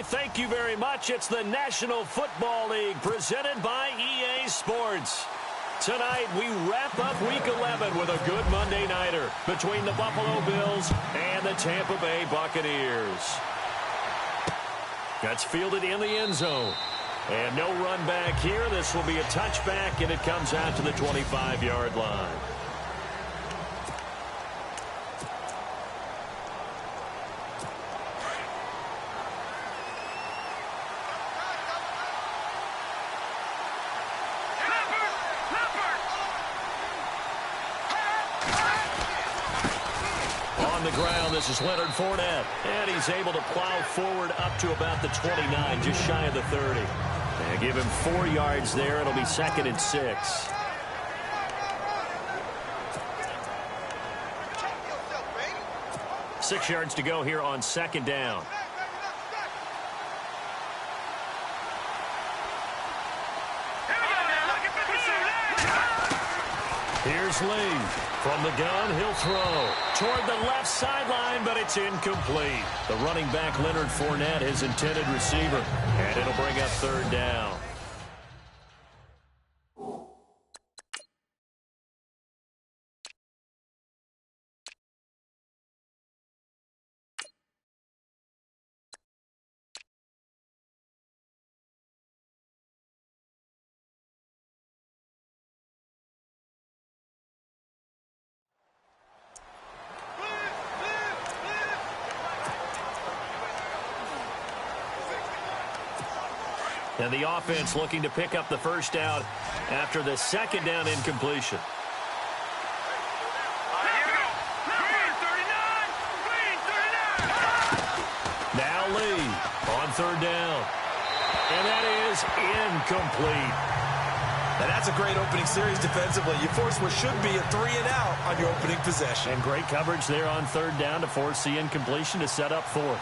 thank you very much. It's the National Football League presented by EA Sports. Tonight, we wrap up Week 11 with a good Monday nighter between the Buffalo Bills and the Tampa Bay Buccaneers. That's fielded in the end zone. And no run back here. This will be a touchback, and it comes out to the 25-yard line. This is Leonard Fournette, and he's able to plow forward up to about the 29, just shy of the 30. And give him 4 yards there. It'll be 2nd and 6. Six yards to go here on 2nd down. Here's Lee. From the gun, he'll throw toward the left sideline, but it's incomplete. The running back, Leonard Fournette, his intended receiver, and it'll bring up 3rd down. And the offense looking to pick up the first down after the 2nd down incompletion. Now Lee on 3rd down. And that is incomplete. Now that's a great opening series defensively. You force what should be a 3-and-out on your opening possession. And great coverage there on 3rd down to force the incompletion to set up 4th.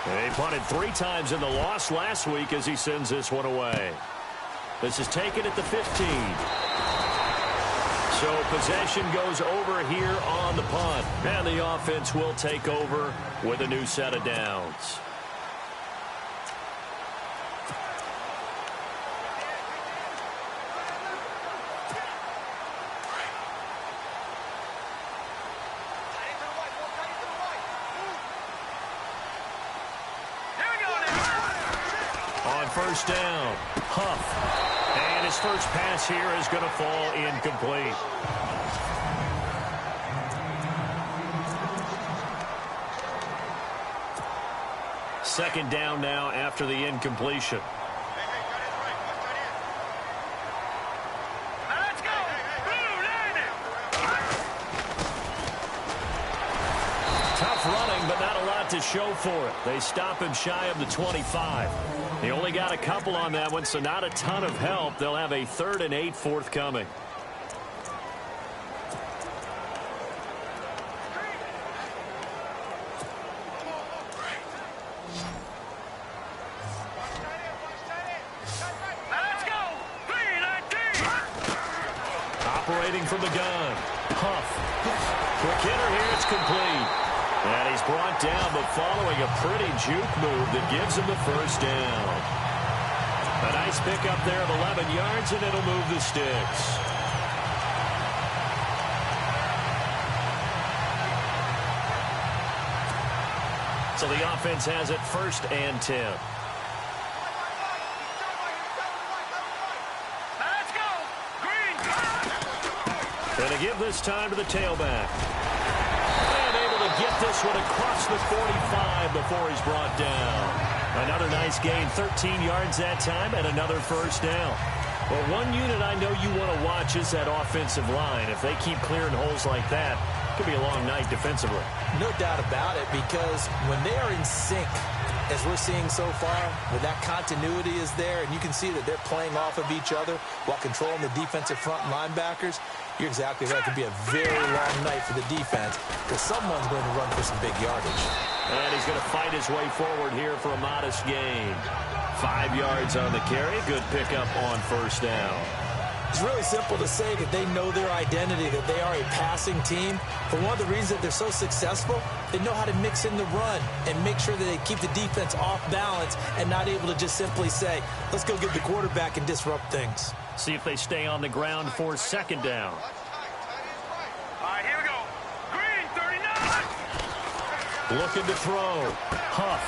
They punted 3 times in the loss last week as he sends this one away. This is taken at the 15. So possession goes over here on the punt. And the offense will take over with a new set of downs. First down, Huff. And his first pass here is going to fall incomplete. Second down now after the incompletion. Tough running, but not a lot to show for it. They stop him shy of the 25. He only got a couple on that one, so not a ton of help. They'll have a 3rd and 8 forthcoming. Operating from the gun. Huff. Quick hitter here. It's complete. And he's brought down, but following a pretty juke move that gives him the first down. A nice pickup there of 11 yards, and it'll move the sticks. So the offense has it 1st and 10. And to give this time to the tailback. Get this one across the 45 before he's brought down. Another nice gain, 13 yards that time, and another first down. Well, one unit I know you want to watch is that offensive line. If they keep clearing holes like that, it could be a long night defensively. No doubt about it, because when they are in sync, as we're seeing so far, when that continuity is there, and you can see that they're playing off of each other while controlling the defensive front linebackers, you're exactly right. It could be a very long night for the defense because someone's going to run for some big yardage. And he's going to fight his way forward here for a modest gain. 5 yards on the carry. Good pickup on first down. It's really simple to say that they know their identity, that they are a passing team. But one of the reasons that they're so successful, they know how to mix in the run and make sure that they keep the defense off balance and not able to just simply say, let's go get the quarterback and disrupt things. See if they stay on the ground for second down. All right, here we go. Green, 39. Looking to throw. Huff.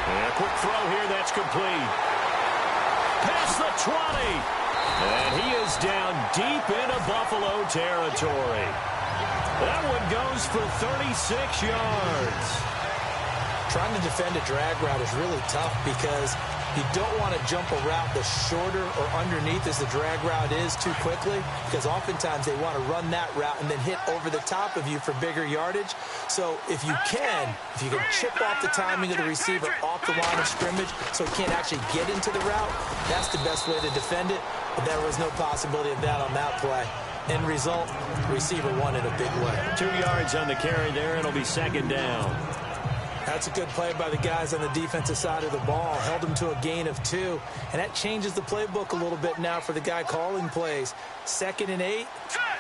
And a quick throw here. That's complete. Past the 20. And he is down deep into Buffalo territory. That one goes for 36 yards. Trying to defend a drag route is really tough because you don't want to jump a route that's shorter or underneath as the drag route is too quickly, because oftentimes they want to run that route and then hit over the top of you for bigger yardage. So if you can chip off the timing of the receiver off the line of scrimmage so he can't actually get into the route, that's the best way to defend it. But there was no possibility of that on that play. End result, receiver won it a big way. 2 yards on the carry there. It'll be second down. That's a good play by the guys on the defensive side of the ball. Held them to a gain of 2. And that changes the playbook a little bit now for the guy calling plays. 2nd and 8.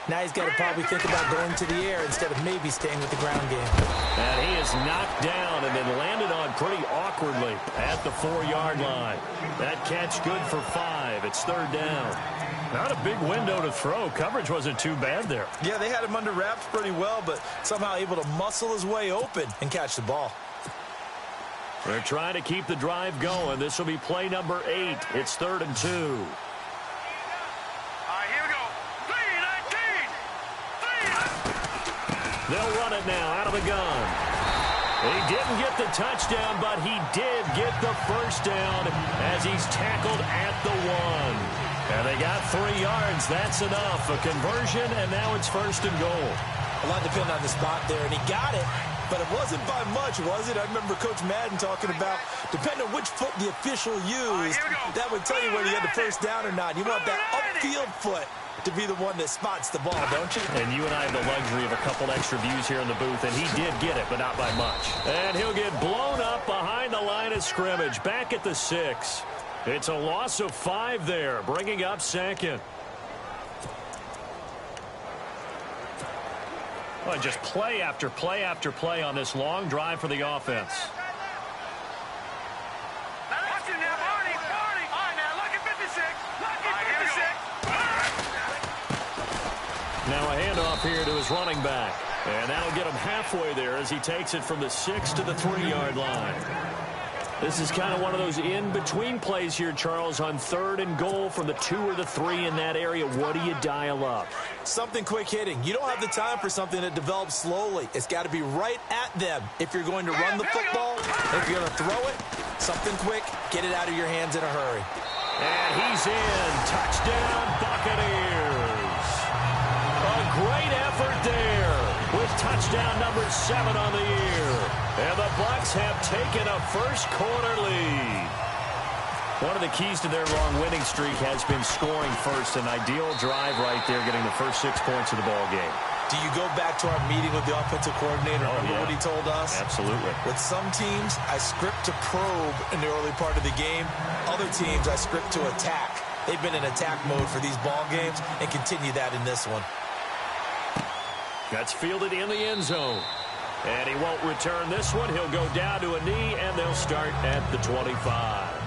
Now he's got to probably think about going to the air instead of maybe staying with the ground game. And he is knocked down and then landed on pretty awkwardly at the 4-yard line. That catch good for 5. It's third down. Not a big window to throw. Coverage wasn't too bad there. Yeah, they had him under wraps pretty well, but somehow able to muscle his way open and catch the ball. They're trying to keep the drive going. This will be play number 8. It's 3rd and 2. All right, here we go. 3-19. They'll run it now out of the gun. He didn't get the touchdown, but he did get the first down as he's tackled at the 1. And they got 3 yards. That's enough. A conversion, and now it's 1st and goal. A lot depended on the spot there, and he got it. But it wasn't by much, was it? I remember Coach Madden talking about, depending on which foot the official used, that would tell you whether you had the first down or not. You want that upfield foot to be the one that spots the ball, don't you? And you and I have the luxury of a couple extra views here in the booth, and he did get it, but not by much. And he'll get blown up behind the line of scrimmage, back at the 6. It's a loss of 5 there, bringing up 2nd. Well, just play after play after play on this long drive for the offense. Now a handoff here to his running back. And that'll get him halfway there as he takes it from the 6 to the 3-yard line. This is kind of one of those in-between plays here, Charles, on 3rd and goal from the 2 or the 3 in that area. What do you dial up? Something quick hitting. You don't have the time for something that develops slowly. It's got to be right at them. If you're going to run the football, if you're going to throw it, something quick, get it out of your hands in a hurry. And he's in. Touchdown, Buccaneers. A great effort there with touchdown number 7 on the year. And the Bucs have taken a first-quarter lead. One of the keys to their long winning streak has been scoring first. An ideal drive right there, getting the first 6 points of the ball game. Do you go back to our meeting with the offensive coordinator? Remember what he told us? Absolutely. With some teams, I script to probe in the early part of the game. Other teams, I script to attack. They've been in attack mode for these ball games and continue that in this one. That's fielded in the end zone. And he won't return this one. He'll go down to a knee, and they'll start at the 25.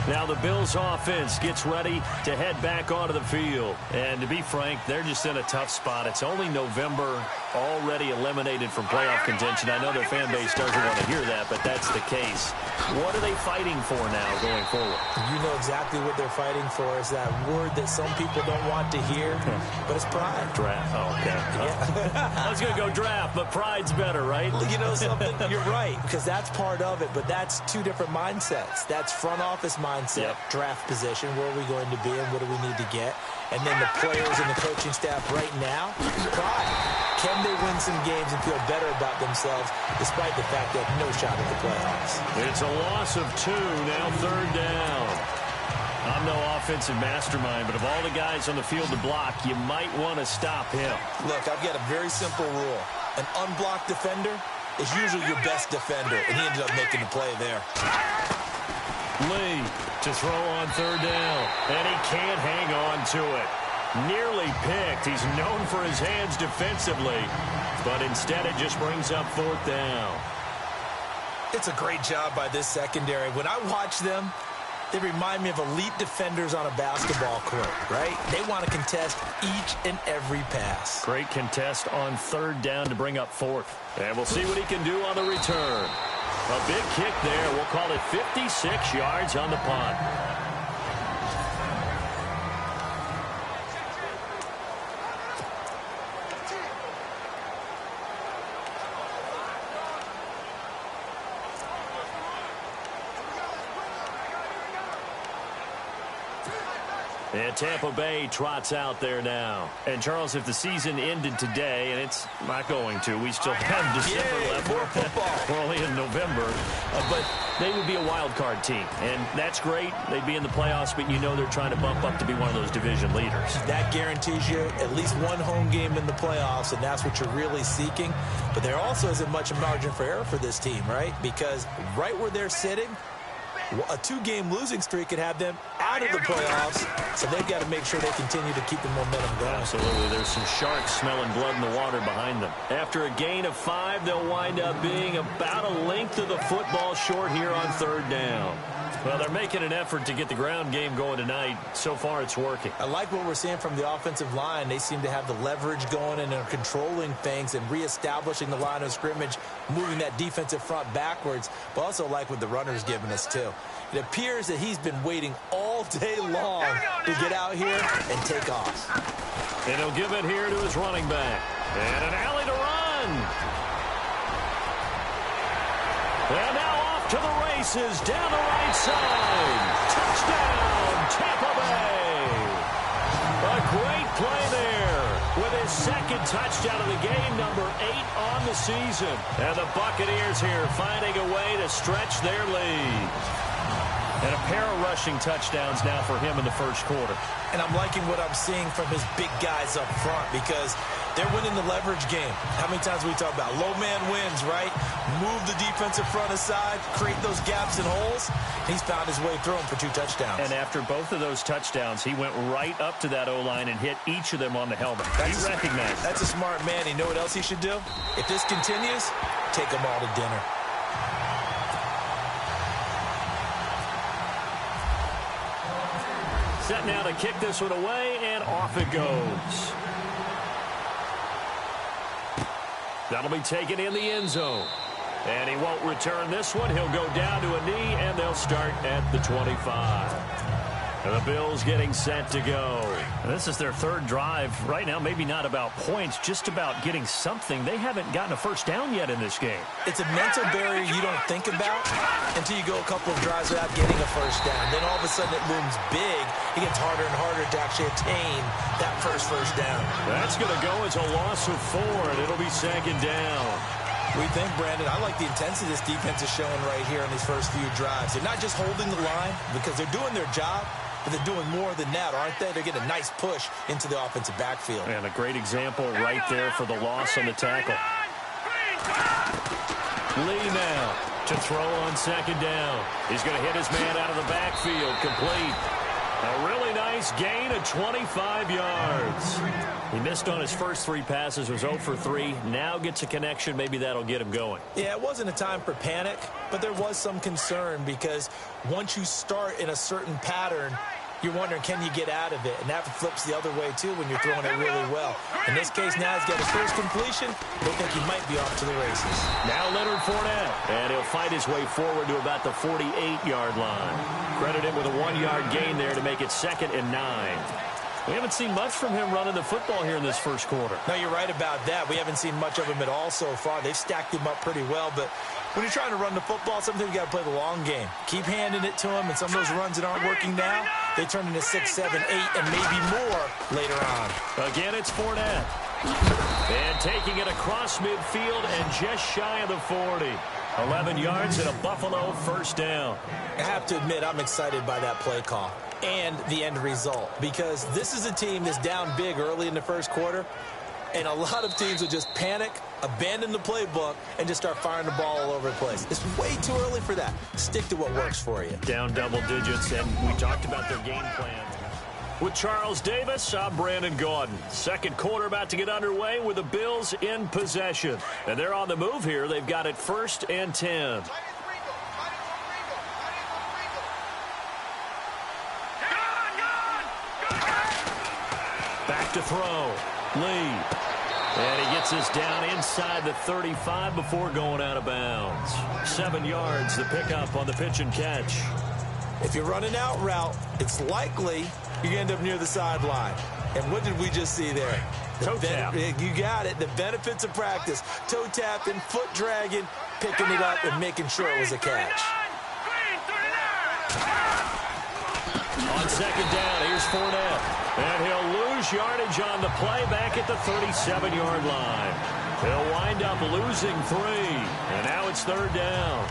Now the Bills offense gets ready to head back onto the field. And to be frank, they're just in a tough spot. It's only November, already eliminated from playoff contention. I know their fan base doesn't want to hear that, but that's the case. What are they fighting for now going forward? You know exactly what they're fighting for. Is that word that some people don't want to hear, but it's pride. Draft. Oh, okay. Yeah. I was going to go draft, but pride's better, right? Well, you know something? You're right, because that's part of it, but that's 2 different mindsets. That's front office mindset, draft position, where are we going to be and what do we need to get? And then the players and the coaching staff right now, pride. Can they win some games and feel better about themselves despite the fact that no shot at the playoffs? It's a loss of 2, now 3rd down. I'm no offensive mastermind, but of all the guys on the field to block, you might want to stop him. Look, I've got a very simple rule. An unblocked defender is usually your best defender, and he ended up making the play there. Lee to throw on 3rd down, and he can't hang on to it. Nearly picked. He's known for his hands defensively, but instead it just brings up 4th down. It's a great job by this secondary. When I watch them, they remind me of elite defenders on a basketball court, right? They want to contest each and every pass. Great contest on 3rd down to bring up 4th. And we'll see what he can do on the return. A big kick there. We'll call it 56 yards on the punt. And Tampa Bay trots out there now. And, Charles, if the season ended today, and it's not going to, we still have December left. More football. We're only in November. But they would be a wild card team. And that's great. They'd be in the playoffs, but you know they're trying to bump up to be one of those division leaders. That guarantees you at least one home game in the playoffs, and that's what you're really seeking. But there also isn't much margin for error for this team, right? Because right where they're sitting, a 2-game losing streak could have them out of the playoffs, so they've got to make sure they continue to keep the momentum going. Absolutely. There's some sharks smelling blood in the water behind them. After a gain of 5, they'll wind up being about a length of the football short here on 3rd down. Well, they're making an effort to get the ground game going tonight. So far, it's working. I like what we're seeing from the offensive line. They seem to have the leverage going and are controlling things and reestablishing the line of scrimmage, moving that defensive front backwards, but also like what the runner's giving us, too. It appears that he's been waiting all day long to get out here and take off. And he'll give it here to his running back. And an alley to run. And now off to the races down the right side. Touchdown, Tampa Bay. A great play there with his 2nd touchdown of the game, number 8 on the season. And the Buccaneers here finding a way to stretch their lead. And a pair of rushing touchdowns now for him in the 1st quarter. And I'm liking what I'm seeing from his big guys up front because they're winning the leverage game. How many times we talk about low man wins, right? Move the defensive front aside, create those gaps and holes. He's found his way through them for 2 touchdowns. And after both of those touchdowns, he went right up to that O-line and hit each of them on the helmet. He recognized. That's a smart man. You know what else he should do? If this continues, take them all to dinner. Set now to kick this one away, and off it goes. That'll be taken in the end zone. And he won't return this one. He'll go down to a knee, and they'll start at the 25. And the Bills getting set to go. And this is their 3rd drive. Right now, maybe not about points, just about getting something. They haven't gotten a 1st down yet in this game. It's a mental barrier you don't think about until you go a couple of drives without getting a 1st down. Then all of a sudden it looms big. It gets harder and harder to actually attain that first down. That's going to go as a loss of 4, and it'll be 2nd down. We think, Brandon, I like the intensity this defense is showing right here in these first few drives. They're not just holding the line because they're doing their job, but they're doing more than that, aren't they? They're getting a nice push into the offensive backfield. And a great example right there for the loss on the tackle. Lee now to throw on 2nd down. He's going to hit his man out of the backfield. Complete. A really nice gain of 25 yards. He missed on his first 3 passes, was 0 for 3. Now gets a connection. Maybe that'll get him going. Yeah, it wasn't a time for panic, but there was some concern because once you start in a certain pattern, you're wondering, can you get out of it? And that flips the other way, too, when you're throwing it really well. In this case, now he's got his first completion. They think he might be off to the races. Now Leonard Fournette, and he'll fight his way forward to about the 48-yard line. Credit him with a 1-yard gain there to make it 2nd and 9. We haven't seen much from him running the football here in this 1st quarter. No, you're right about that. We haven't seen much of him at all so far. They've stacked him up pretty well, but when you're trying to run the football, sometimes you got to play the long game. Keep handing it to him, and some of those runs that aren't working now, they turn into 6, 7, 8, and maybe more later on. Again, it's Fournette. And taking it across midfield and just shy of the 40. 11 yards and a Buffalo 1st down. I have to admit, I'm excited by that play call and the end result because this is a team that's down big early in the 1st quarter, and a lot of teams will just panic, abandon the playbook, and just start firing the ball all over the place. It's way too early for that. Stick to what works for you. Down double digits, and we talked about their game plan. With Charles Davis, I'm Brandon Gaudin. Second quarter about to get underway with the Bills in possession. And they're on the move here. They've got it 1st and 10. Back to throw. Lee. And he gets us down inside the 35 before going out of bounds. 7 yards, the pickup on the pitch and catch. If you're running out route, it's likely you end up near the sideline. And what did we just see there? Toe tap. You got it. The benefits of practice. Toe tapping, foot dragging, picking it up, and making sure it was a catch. On second down, here's Fournette. And he'll lose yardage on the play back at the 37-yard line. He'll wind up losing 3. And now it's 3rd down.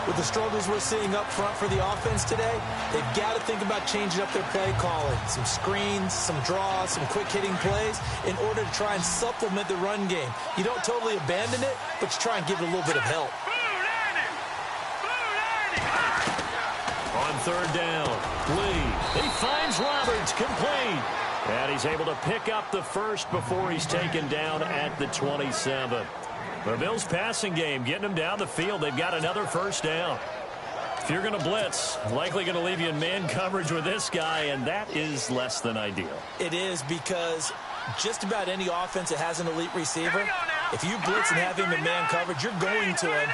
With the struggles we're seeing up front for the offense today, they've got to think about changing up their play calling. Some screens, some draws, some quick-hitting plays in order to try and supplement the run game. You don't totally abandon it, but you try and give it a little bit of help. On 3rd down, Lee. He finds Roberts, complete. And he's able to pick up the first before he's taken down at the 27. The Bills' passing game, getting them down the field. They've got another 1st down. If you're going to blitz, likely going to leave you in man coverage with this guy, and that is less than ideal. It is, because just about any offense that has an elite receiver, if you blitz and have him in man coverage, you're going to him,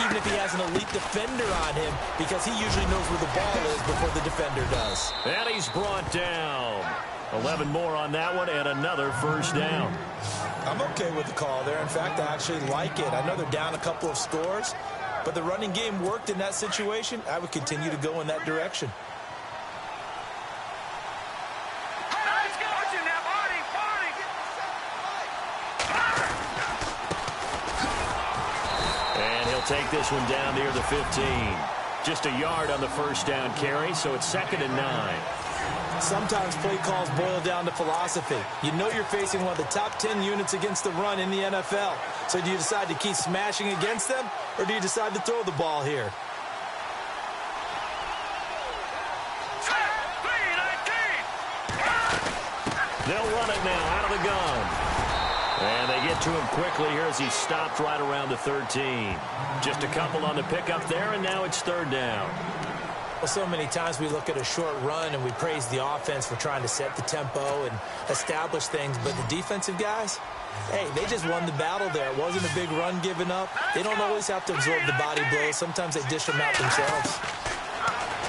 even if he has an elite defender on him, because he usually knows where the ball is before the defender does. And he's brought down. 11 more on that one, and another 1st down. I'm okay with the call there. In fact, I actually like it. I know they're down a couple of scores, but the running game worked in that situation. I would continue to go in that direction. And he'll take this one down near the 15. Just a yard on the 1st down carry, so it's 2nd and 9. Sometimes play calls boil down to philosophy. You know you're facing one of the top 10 units against the run in the NFL. So do you decide to keep smashing against them, or do you decide to throw the ball here? They'll run it now out of the gun. And they get to him quickly here as he stopped right around the 13. Just a couple on the pickup there, and now it's 3rd down. Well, so many times we look at a short run and we praise the offense for trying to set the tempo and establish things, but the defensive guys, hey, they just won the battle there. It wasn't a big run given up. They don't always have to absorb the body blows. Sometimes they dish them out themselves.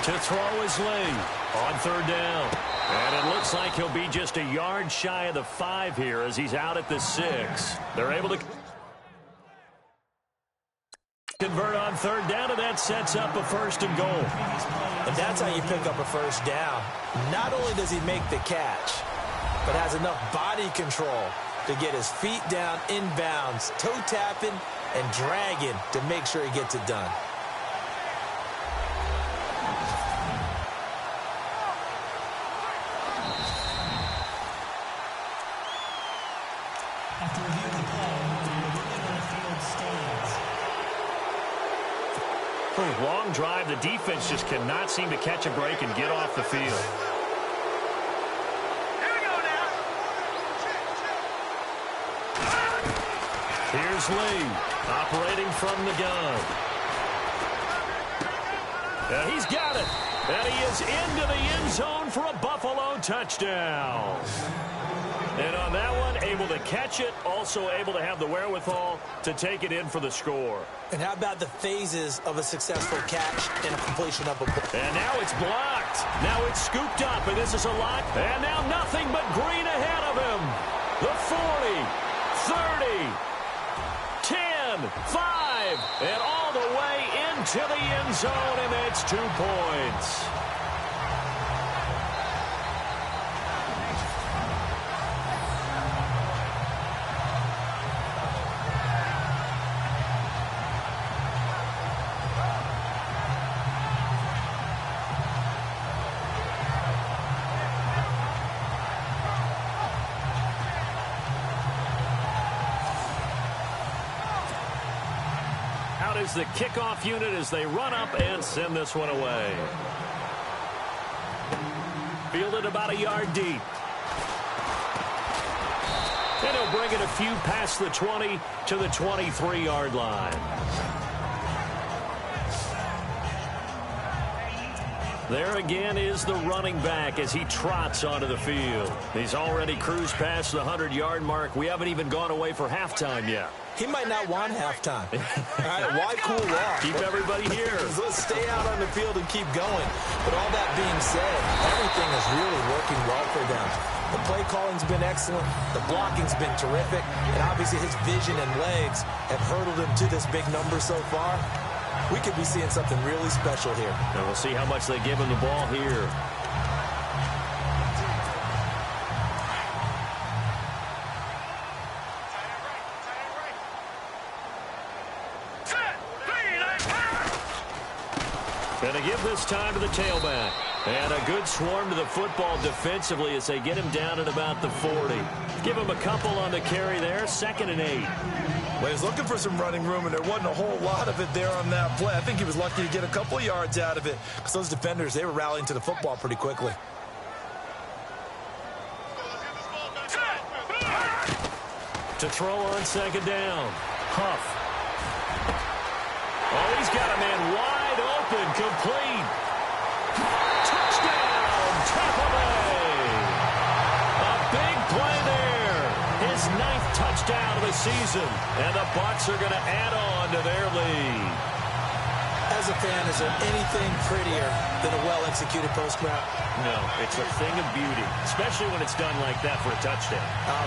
To throw is Lee on 3rd down. And it looks like he'll be just a yard shy of the 5 here as he's out at the 6. They're able to convert on 3rd down, and that sets up a 1st and goal. And that's how you pick up a 1st down. Not only does he make the catch, but has enough body control to get his feet down inbounds, toe tapping and dragging to make sure he gets it done. After reviewing the play, the movement on the field stands. Long drive. The defense just cannot seem to catch a break and get off the field. Here we go now. Here's Lee operating from the gun. And he's got it. And he is into the end zone for a Buffalo touchdown. And on that one, able to catch it, also able to have the wherewithal to take it in for the score. And how about the phases of a successful catch and a completion of a ball? And now it's blocked. Now it's scooped up, and this is a lot. And now nothing but green ahead of him. The 40, 30, 10, 5, and all the way into the end zone, and that's 2 points. Is the kickoff unit as they run up and send this one away. Field fielded about a yard deep. And he'll bring it a few past the 20 to the 23-yard line. There again is the running back as he trots onto the field. He's already cruised past the 100-yard mark. We haven't even gone away for halftime yet. He might not want halftime. All right, why cool off? Keep everybody here. Let's stay out on the field and keep going. But all that being said, everything is really working well for them. The play calling's been excellent. The blocking's been terrific. And obviously his vision and legs have hurdled him to this big number so far. We could be seeing something really special here. And we'll see how much they give him the ball here. Going to give this time to the tailback. And a good swarm to the football defensively as they get him down at about the 40. Give him a couple on the carry there, 2nd and 8. Well, he was looking for some running room, and there wasn't a whole lot of it there on that play. I think he was lucky to get a couple of yards out of it because those defenders, they were rallying to the football pretty quickly. To throw on 2nd down. Huff. Oh, he's got a man wide open, complete. Touchdown, Tampa Bay. A big play there. His 9th touchdown of the season. And the Bucs are going to add on to their lead. As a fan, is there anything prettier than a well-executed post route? No, it's a thing of beauty, especially when it's done like that for a touchdown.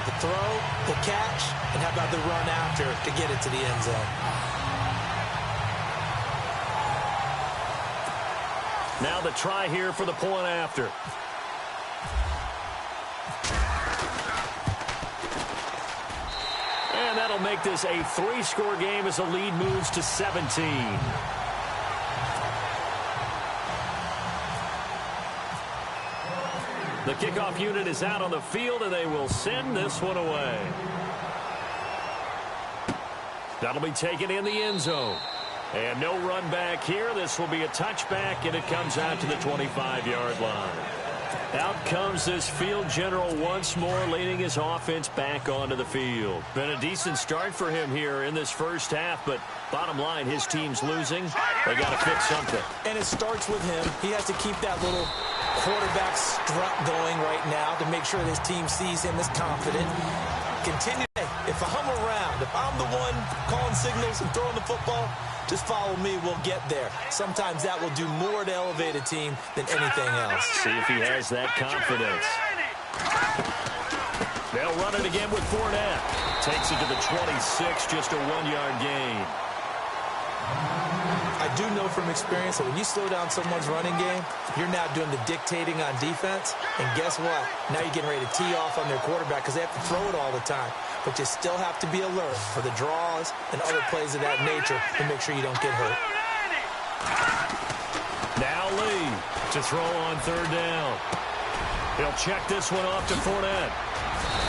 The throw, the catch, and how about the run after to get it to the end zone? Now the try here for the point after. And that'll make this a 3-score game as the lead moves to 17. The kickoff unit is out on the field, and they will send this one away. That'll be taken in the end zone. And no run back here. This will be a touchback, and it comes out to the 25-yard line. Out comes this field general once more, leading his offense back onto the field. Been a decent start for him here in this first half, but bottom line, his team's losing. They got to fix something. And it starts with him. He has to keep that little quarterback strut going right now to make sure that his team sees him as confident. Continue. If I'm around, if I'm the one calling signals and throwing the football, just follow me, we'll get there. Sometimes that will do more to elevate a team than anything else. See if he has that confidence. They'll run it again with Fournette. Takes it to the 26, just a 1-yard gain. I do know from experience that when you slow down someone's running game, you're now doing the dictating on defense. And guess what? Now you're getting ready to tee off on their quarterback because they have to throw it all the time. But you still have to be alert for the draws and other plays of that nature to make sure you don't get hurt. Now Lee to throw on 3rd down. He'll check this one off to Fournette.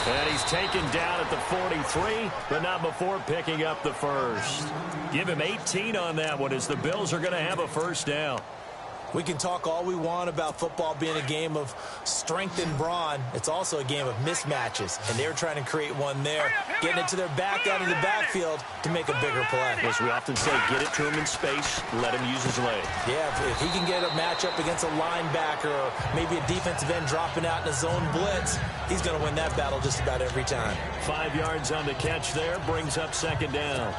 And he's taken down at the 43, but not before picking up the first. Give him 18 on that one as the Bills are going to have a first down. We can talk all we want about football being a game of strength and brawn. It's also a game of mismatches, and they're trying to create one there, getting it to their back out of the backfield to make a bigger play. As we often say, get it to him in space, let him use his leg. Yeah, if he can get a matchup against a linebacker or maybe a defensive end dropping out in a zone blitz, he's going to win that battle just about every time. 5 yards on the catch there, brings up 2nd down.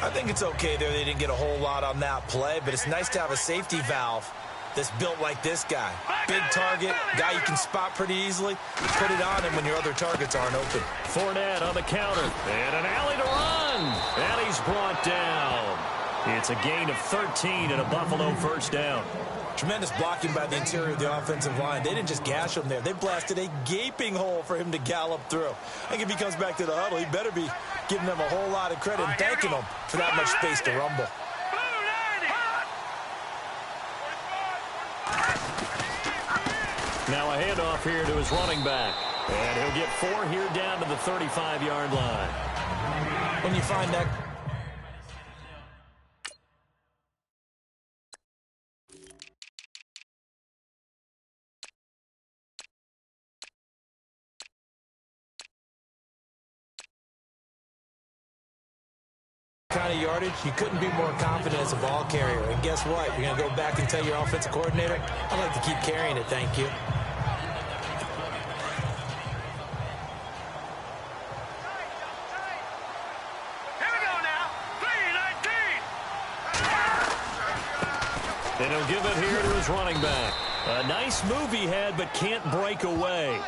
I think it's okay there. They didn't get a whole lot on that play, but it's nice to have a safety valve that's built like this guy. Big target, guy you can spot pretty easily. Put it on him when your other targets aren't open. Fournette on the counter. And an alley to run. And he's brought down. It's a gain of 13 and a Buffalo first down. Tremendous blocking by the interior of the offensive line. They didn't just gash him there. They blasted a gaping hole for him to gallop through. I think if he comes back to the huddle, he better be giving them a whole lot of credit and thanking them for that much space to rumble. Now a handoff here to his running back. And he'll get 4 here down to the 35-yard line. When you find that yardage, you couldn't be more confident as a ball carrier. And guess what? You're going to go back and tell your offensive coordinator, I'd like to keep carrying it, thank you. And he'll give it here to his running back. A nice move he had, but can't break away.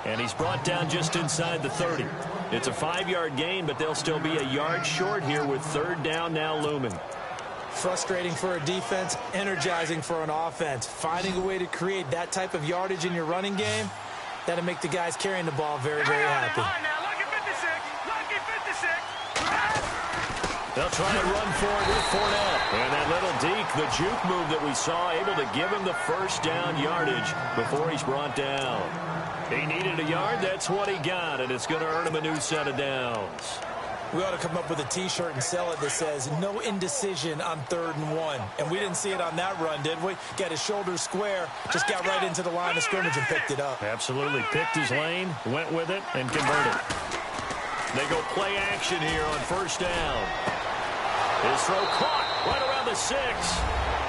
And he's brought down just inside the 30. It's a 5-yard gain, but they'll still be a yard short here with third down now looming. Frustrating for a defense, energizing for an offense. Finding a way to create that type of yardage in your running game, that'll make the guys carrying the ball very, very happy. They'll try and run for it with Fournette. And that little deke, the juke move that we saw, able to give him the first down yardage before he's brought down. He needed a yard. That's what he got, and it's going to earn him a new set of downs. We ought to come up with a T-shirt and sell it that says, no indecision on 3rd and 1. And we didn't see it on that run, did we? Got his shoulders square, just got right into the line of scrimmage and picked it up. Absolutely. Picked his lane, went with it, and converted. They go play action here on first down. His throw caught right around the 6.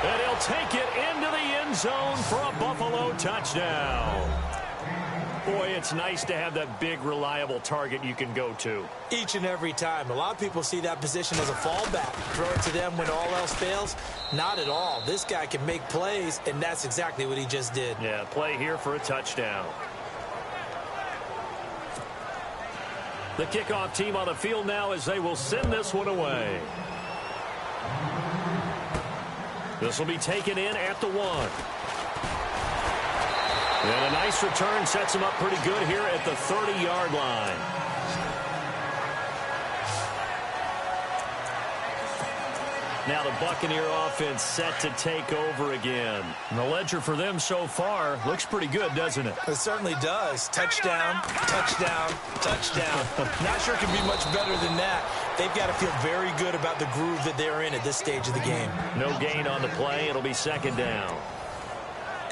And he'll take it into the end zone for a Buffalo touchdown. Boy, it's nice to have that big, reliable target you can go to. Each and every time. A lot of people see that position as a fallback. Throw it to them when all else fails. Not at all. This guy can make plays, and that's exactly what he just did. Yeah, play here for a touchdown. The kickoff team on the field now as they will send this one away. This will be taken in at the 1. And a nice return sets him up pretty good here at the 30-yard line. Now the Buccaneer offense set to take over again. And the ledger for them so far looks pretty good, doesn't it? It certainly does. Touchdown, touchdown, touchdown. Not sure it can be much better than that. They've got to feel very good about the groove that they're in at this stage of the game. No gain on the play. It'll be second down.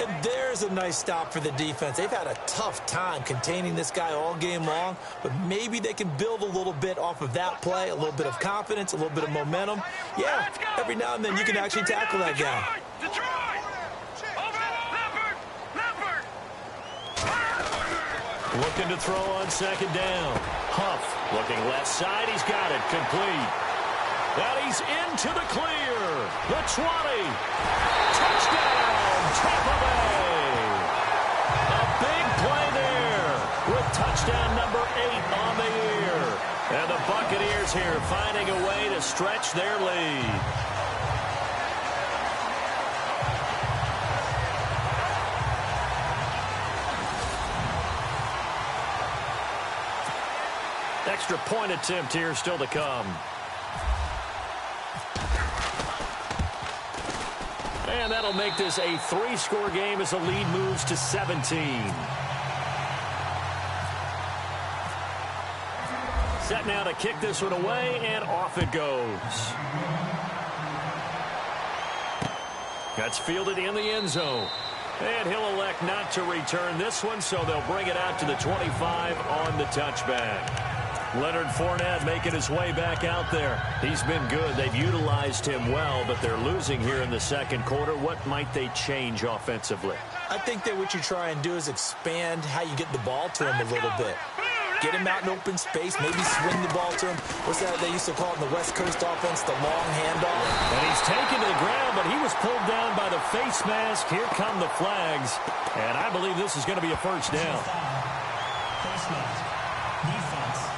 And there's a nice stop for the defense. They've had a tough time containing this guy all game long, but maybe they can build a little bit off of that play, a little bit of confidence, a little bit of momentum. Yeah, every now and then you can actually tackle that guy. Looking to throw on second down. Huff looking left side. He's got it. Complete. And he's into the clear. The 20. Touchdown, Tampa Bay. A big play there with touchdown number 8 on the year. And the Buccaneers here finding a way to stretch their lead. Extra point attempt here still to come. And that'll make this a 3-score game as the lead moves to 17. Set now to kick this one away, and off it goes. That's fielded in the end zone. And he'll elect not to return this one, so they'll bring it out to the 25 on the touchback. Leonard Fournette making his way back out there. He's been good. They've utilized him well, but they're losing here in the second quarter. What might they change offensively? I think that what you try and do is expand how you get the ball to him a little bit. Get him out in open space, maybe swing the ball to him. What's that they used to call it in the West Coast offense, the long handoff? And he's taken to the ground, but he was pulled down by the face mask. Here come the flags, and I believe this is going to be a first down. Face mask. Defense.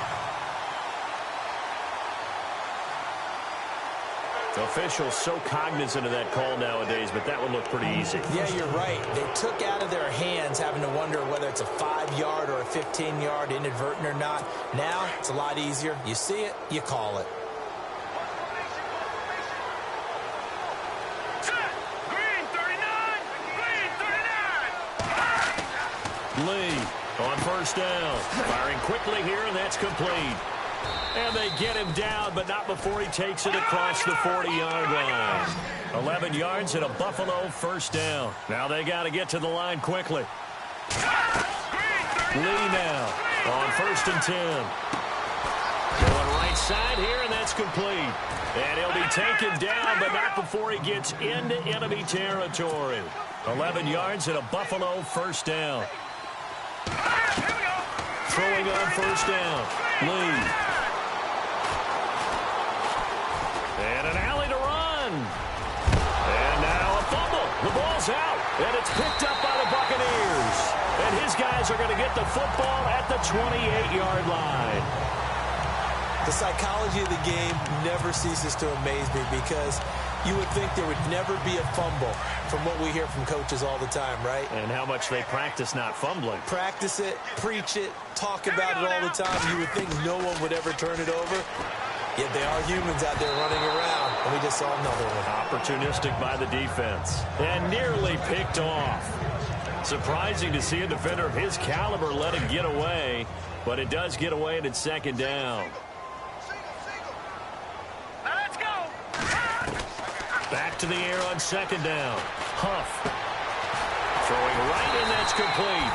Officials so cognizant of that call nowadays, but that would look pretty easy. Yeah, you're right. They took out of their hands having to wonder whether it's a 5-yard or a 15-yard inadvertent or not. Now, it's a lot easier. You see it, you call it. Green 39! Green 39! Lee on first down. Firing quickly here, and that's complete. And they get him down, but not before he takes it across the 40-yard line. 11 yards and a Buffalo first down. Now they got to get to the line quickly. Lee now on first and 10. Going right side here, and that's complete. And he'll be taken down, but not before he gets into enemy territory. 11 yards and a Buffalo first down. Throwing on first down. Lee. And an alley to run. And now a fumble. The ball's out. And it's picked up by the Buccaneers. And his guys are going to get the football at the 28-yard line. The psychology of the game never ceases to amaze me because you would think there would never be a fumble from what we hear from coaches all the time, right? And how much they practice not fumbling. Practice it, preach it, talk about it all the time. You would think no one would ever turn it over. Yet they are humans out there running around, and we just saw another one. Opportunistic by the defense. And nearly picked off. Surprising to see a defender of his caliber let it get away, but it does get away and it's second down. Back to the air on second down. Huff. Throwing right, and that's complete.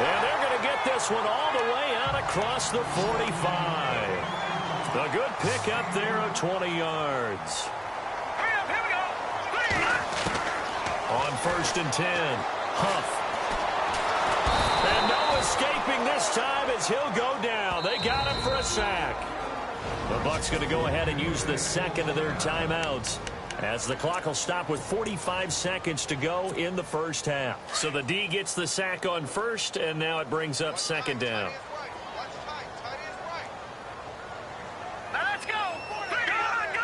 And they're going to get this one all the way out across the 45. A good pick up there of 20 yards. Here we go. On first and 10. Huff. And no escaping this time as he'll go down. They got him for a sack. The Bucs going to go ahead and use the second of their timeouts, as the clock will stop with 45 seconds to go in the first half. So the D gets the sack on first, and now it brings up second down. Let's go. Good.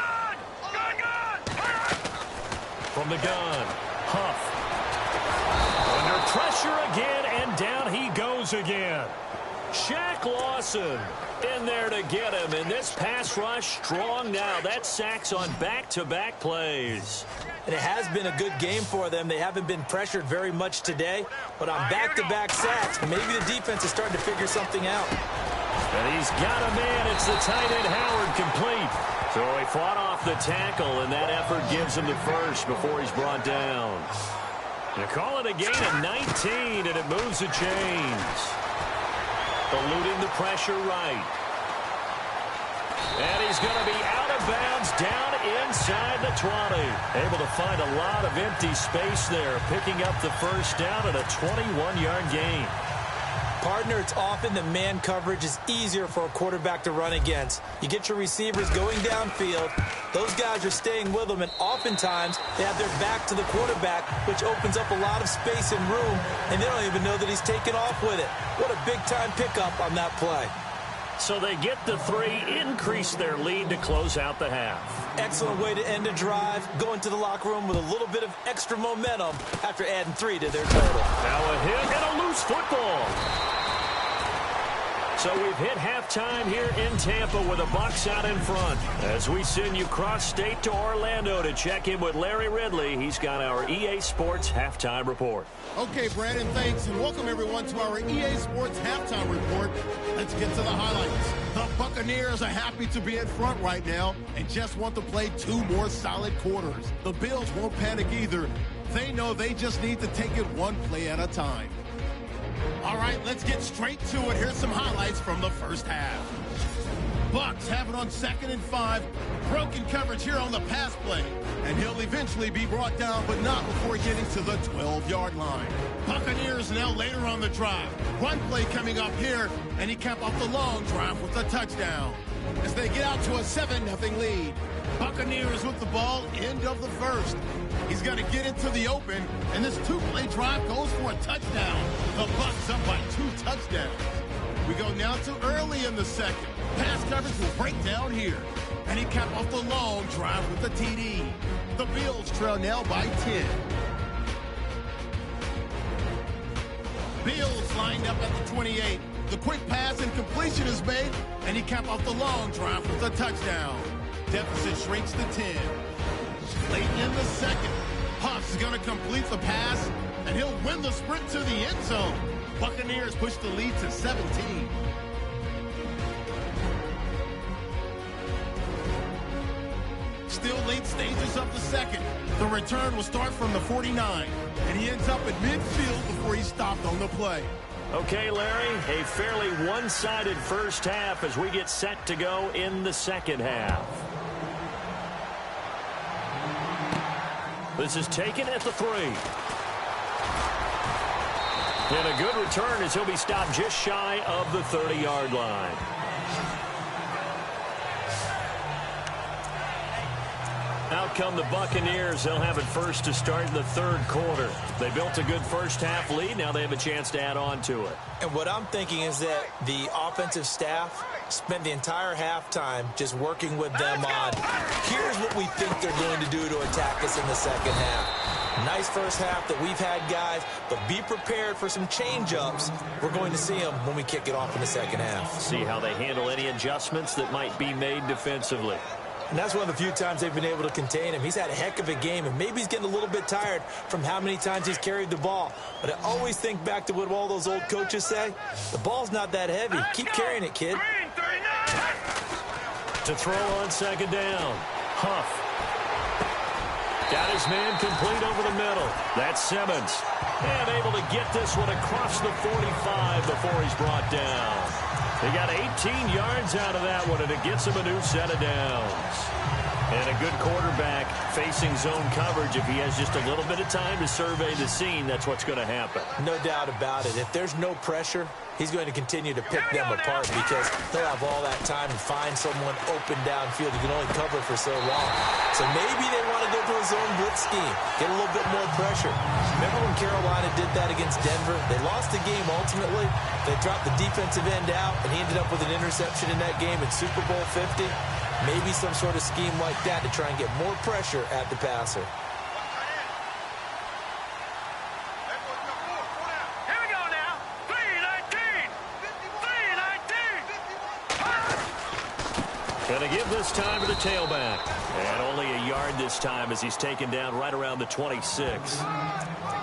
From the gun, Huff. Under pressure again, and down he goes again. Shaq Lawson in there to get him, and this pass rush strong now. That sacks on back-to-back plays. And it has been a good game for them. They haven't been pressured very much today, but on back-to-back sacks, maybe the defense is starting to figure something out. And he's got a man. It's the tight end Howard, complete. So he fought off the tackle, and that effort gives him the first before he's brought down. You call it a gain of 19, and it moves the chains. Eluding the pressure right. And he's going to be out of bounds down inside the 20. Able to find a lot of empty space there, picking up the first down at a 21-yard gain. Partner, it's often that man coverage is easier for a quarterback to run against. You get your receivers going downfield. Those guys are staying with them, and oftentimes they have their back to the quarterback, which opens up a lot of space and room, and they don't even know that he's taken off with it. What a big-time pickup on that play. So they get the 3, increase their lead to close out the half. Excellent way to end a drive, going to the locker room with a little bit of extra momentum after adding 3 to their total. Now a hit and a loose football. So we've hit halftime here in Tampa with the Bucs out in front. As we send you cross-state to Orlando to check in with Larry Ridley, he's got our EA Sports Halftime Report. Okay, Brandon, thanks, and welcome everyone to our EA Sports Halftime Report. Let's get to the highlights. The Buccaneers are happy to be in front right now and just want to play 2 more solid quarters. The Bills won't panic either. They know they just need to take it 1 play at a time. All right, let's get straight to it. Here's some highlights from the first half. Bucs have it on 2nd and 5. Broken coverage here on the pass play. And he'll eventually be brought down, but not before getting to the 12-yard line. Buccaneers now later on the drive. Run play coming up here, and he capped off the long drive with a touchdown. As they get out to a 7-0 lead. Buccaneers with the ball, end of the first. He's going to get into the open, and this 2-play drive goes for a touchdown. The Bucs up by 2 touchdowns. We go now to early in the second. Pass coverage will break down here. And he capped off the long drive with the TD. The Bills trail now by 10. Bills lined up at the 28. The quick pass and completion is made, and he capped off the long drive with a touchdown. Deficit shrinks to 10. Late in the second, Huff is going to complete the pass, and he'll win the sprint to the end zone. Buccaneers push the lead to 17. Still late stages of the second. The return will start from the 49, and he ends up at midfield before he's stopped on the play. Okay, Larry, a fairly one-sided first half as we get set to go in the second half. This is taken at the 3. And a good return as he'll be stopped just shy of the 30-yard line. Out come the Buccaneers. They'll have it first to start in the third quarter. They built a good first half lead. Now they have a chance to add on to it. And what I'm thinking is that the offensive staff spent the entire halftime just working with them on, here's what we think they're going to do to attack us in the second half. Nice first half that we've had, guys, but be prepared for some change-ups. We're going to see them when we kick it off in the second half. See how they handle any adjustments that might be made defensively. And that's one of the few times they've been able to contain him. He's had a heck of a game, and maybe he's getting a little bit tired from how many times he's carried the ball. But I always think back to what all those old coaches say. The ball's not that heavy. Keep carrying it, kid. To throw on second down. Huff. Got his man complete over the middle. That's Simmons. And able to get this one across the 45 before he's brought down. They got 18 yards out of that one, and it gets him a new set of downs. And a good quarterback facing zone coverage. If he has just a little bit of time to survey the scene, that's what's going to happen. No doubt about it. If there's no pressure, he's going to continue to pick them apart because he'll have all that time to find someone open downfield. He can only cover for so long. So maybe they want to go to a zone blitz scheme, get a little bit more pressure. Remember when Carolina did that against Denver? They lost the game ultimately. They dropped the defensive end out, and he ended up with an interception in that game in Super Bowl 50. Maybe some sort of scheme like that to try and get more pressure at the passer. Here we go now. 3-19. 3-19. Going to give this time to the tailback. And only a yard this time as he's taken down right around the 26.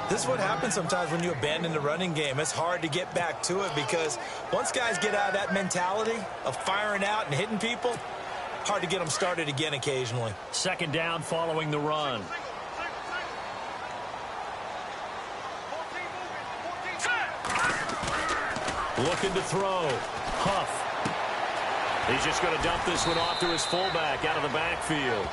This is what happens sometimes when you abandon the running game. It's hard to get back to it because once guys get out of that mentality of firing out and hitting people, hard to get them started again occasionally. Second down following the run. Looking to throw. Huff. He's just going to dump this one off to his fullback out of the backfield.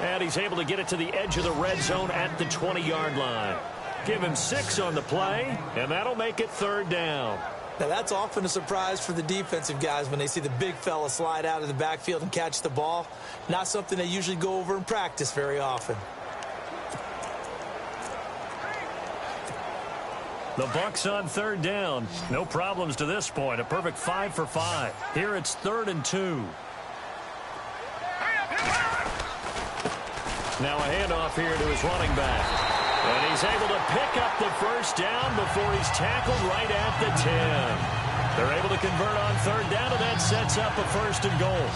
And he's able to get it to the edge of the red zone at the 20-yard line. Give him 6 on the play, and that'll make it third down. Now, that's often a surprise for the defensive guys when they see the big fella slide out of the backfield and catch the ball. Not something they usually go over in practice very often. The Bucs on third down. No problems to this point. A perfect 5 for 5. Here it's 3rd and 2. Now a handoff here to his running back. And he's able to pick up the first down before he's tackled right at the 10. They're able to convert on third down, and that sets up a 1st and goal.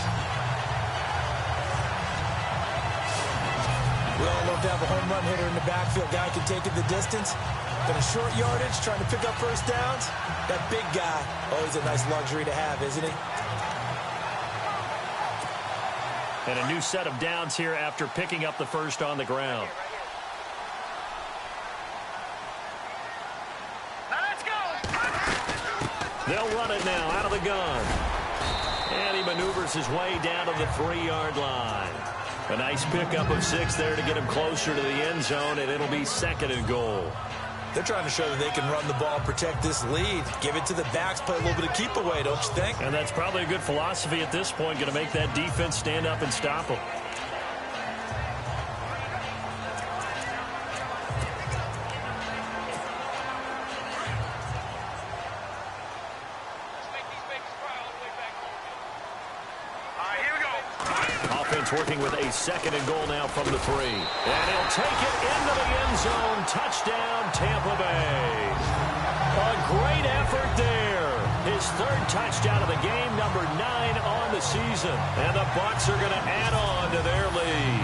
We all love to have a home run hitter in the backfield. Guy can take it the distance. But a short yardage, trying to pick up first downs, that big guy, always a nice luxury to have, isn't he? And a new set of downs here after picking up the first on the ground. They'll run it now out of the gun. And he maneuvers his way down to the 3-yard line. A nice pickup of 6 there to get him closer to the end zone, and it'll be 2nd and goal. They're trying to show that they can run the ball, protect this lead, give it to the backs, play a little bit of keep away, don't you think? And that's probably a good philosophy at this point, going to make that defense stand up and stop them. Working with a 2nd and goal now from the 3. And he'll take it into the end zone. Touchdown, Tampa Bay. A great effort there. His 3rd touchdown of the game, number 9 on the season. And the Bucs are going to add on to their lead.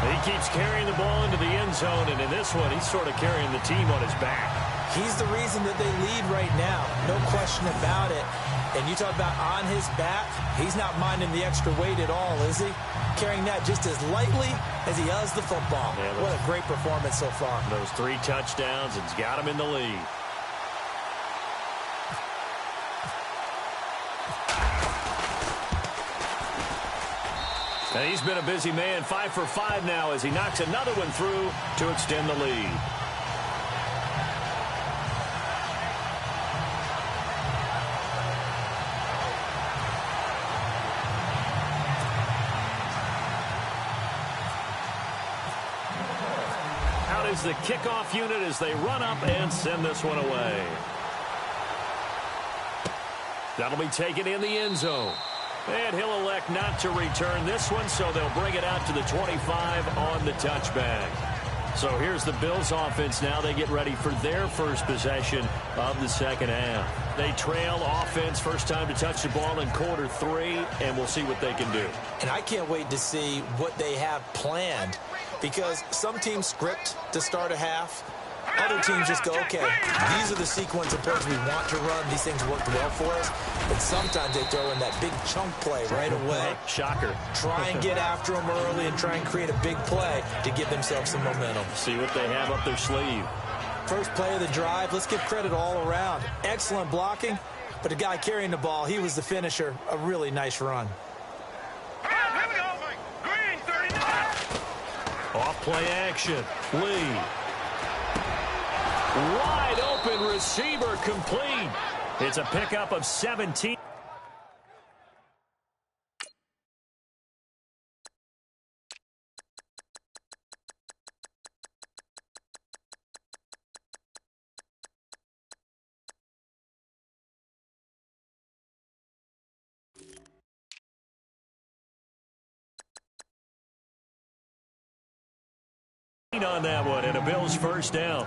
He keeps carrying the ball into the end zone, and in this one, he's sort of carrying the team on his back. He's the reason that they lead right now. No question about it. And you talk about on his back, he's not minding the extra weight at all, is he? Carrying that just as lightly as he does the football. Yeah, what a great performance so far. Those 3 touchdowns, it's got him in the lead. And he's been a busy man, 5 for 5 now as he knocks another one through to extend the lead. Out is the kickoff unit as they run up and send this one away. That'll be taken in the end zone. And he'll elect not to return this one, so they'll bring it out to the 25 on the touchback. So here's the Bills offense now. They get ready for their first possession of the second half. They trail offense, first time to touch the ball in quarter 3, and we'll see what they can do. And I can't wait to see what they have planned, because some teams script to start a half. Other teams just go, okay, these are the sequence of plays we want to run. These things worked well for us. But sometimes they throw in that big chunk play right away. Shocker. Try and get after them early and try and create a big play to give themselves some momentum. See what they have up their sleeve. First play of the drive, let's give credit all around. Excellent blocking, but the guy carrying the ball, he was the finisher. A really nice run. Here we go. Green, 39. Off play action. Lee. Wide open receiver complete. It's a pickup of 17. On that one, and a Bills first down.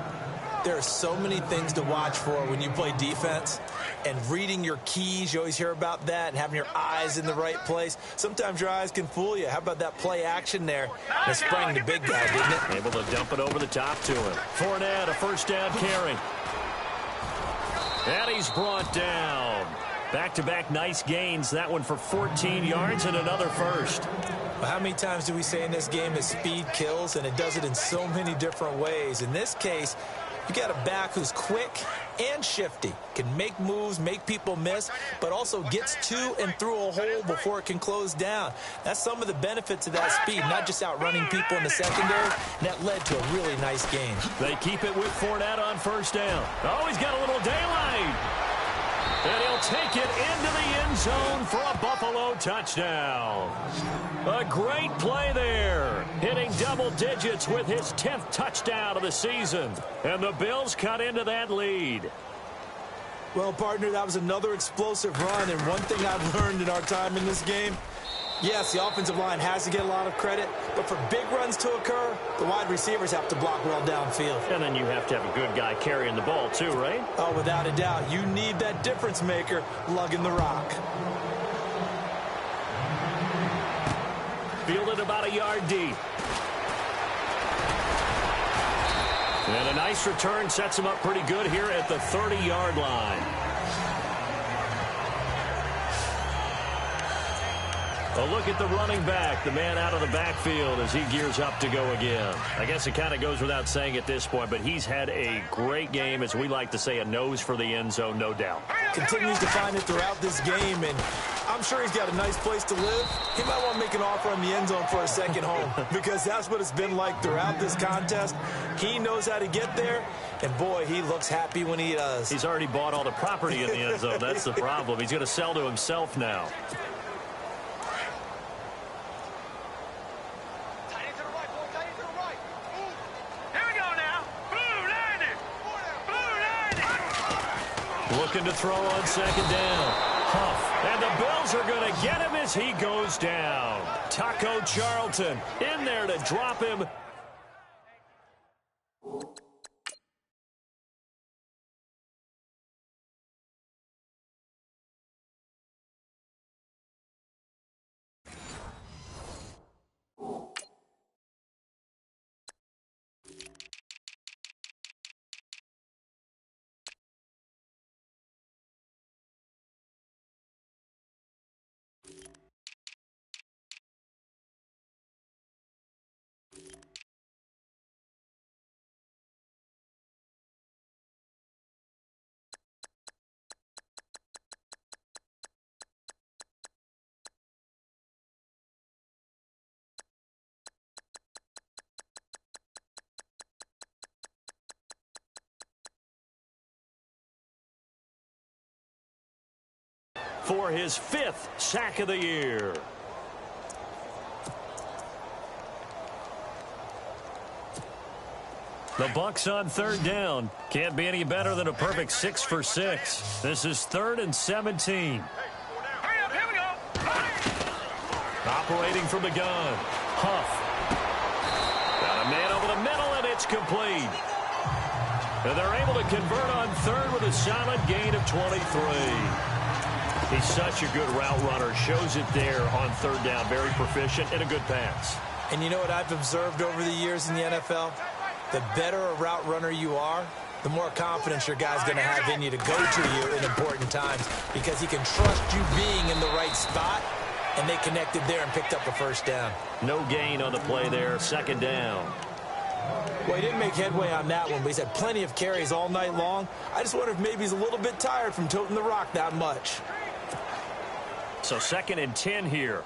There are so many things to watch for when you play defense, and reading your keys, you always hear about that, and having your eyes in the right place. Sometimes your eyes can fool you. How about that play action there? They sprang the big guy, didn't it? Able to dump it over the top to him. Fournette, a first down carry. And he's brought down. Back-to-back nice gains. That one for 14 yards and another first. Well, how many times do we say in this game that speed kills, and it does it in so many different ways? In this case, you got a back who's quick and shifty, can make moves, make people miss, but also gets to and through a hole before it can close down. That's some of the benefits of that speed, not just outrunning people in the secondary. And that led to a really nice gain. They keep it with Fournette on first down. Oh, he's got a little daylight. And he'll take it into the end zone for a Buffalo touchdown. A great play there. Hitting double digits with his 10th touchdown of the season. And the Bills cut into that lead. Well, partner, that was another explosive run. And one thing I've learned in our time in this game, yes, the offensive line has to get a lot of credit, but for big runs to occur, the wide receivers have to block well downfield. And then you have to have a good guy carrying the ball too, right? Oh, without a doubt. You need that difference maker lugging the rock. Fielded about a yard deep. And a nice return sets him up pretty good here at the 30-yard line. A look at the running back, the man out of the backfield as he gears up to go again. I guess it kind of goes without saying at this point, but he's had a great game, as we like to say, a nose for the end zone, no doubt. Continues to find it throughout this game, and I'm sure he's got a nice place to live. He might want to make an offer on the end zone for a second home, because that's what it's been like throughout this contest. He knows how to get there, and boy, he looks happy when he does. He's already bought all the property in the end zone. That's the problem. He's going to sell to himself now. Looking to throw on second down. Huff. And the Bills are going to get him as he goes down. Taco Charlton in there to drop him. for his 5th sack of the year. The Bucs on 3rd down. Can't be any better than a perfect 6 for 6. This is 3rd and 17. Hurry up, here we go. Operating from the gun. Huff. Got a man over the middle, and it's complete. And they're able to convert on 3rd with a solid gain of 23. He's such a good route runner. Shows it there on 3rd down. Very proficient and a good pass. And you know what I've observed over the years in the NFL? The better a route runner you are, the more confidence your guy's going to have in you to go to you in important times because he can trust you being in the right spot, and they connected there and picked up a 1st down. No gain on the play there. 2nd down. Well, he didn't make headway on that one, but he's had plenty of carries all night long. I just wonder if maybe he's a little bit tired from toting the rock that much. So 2nd and 10 here.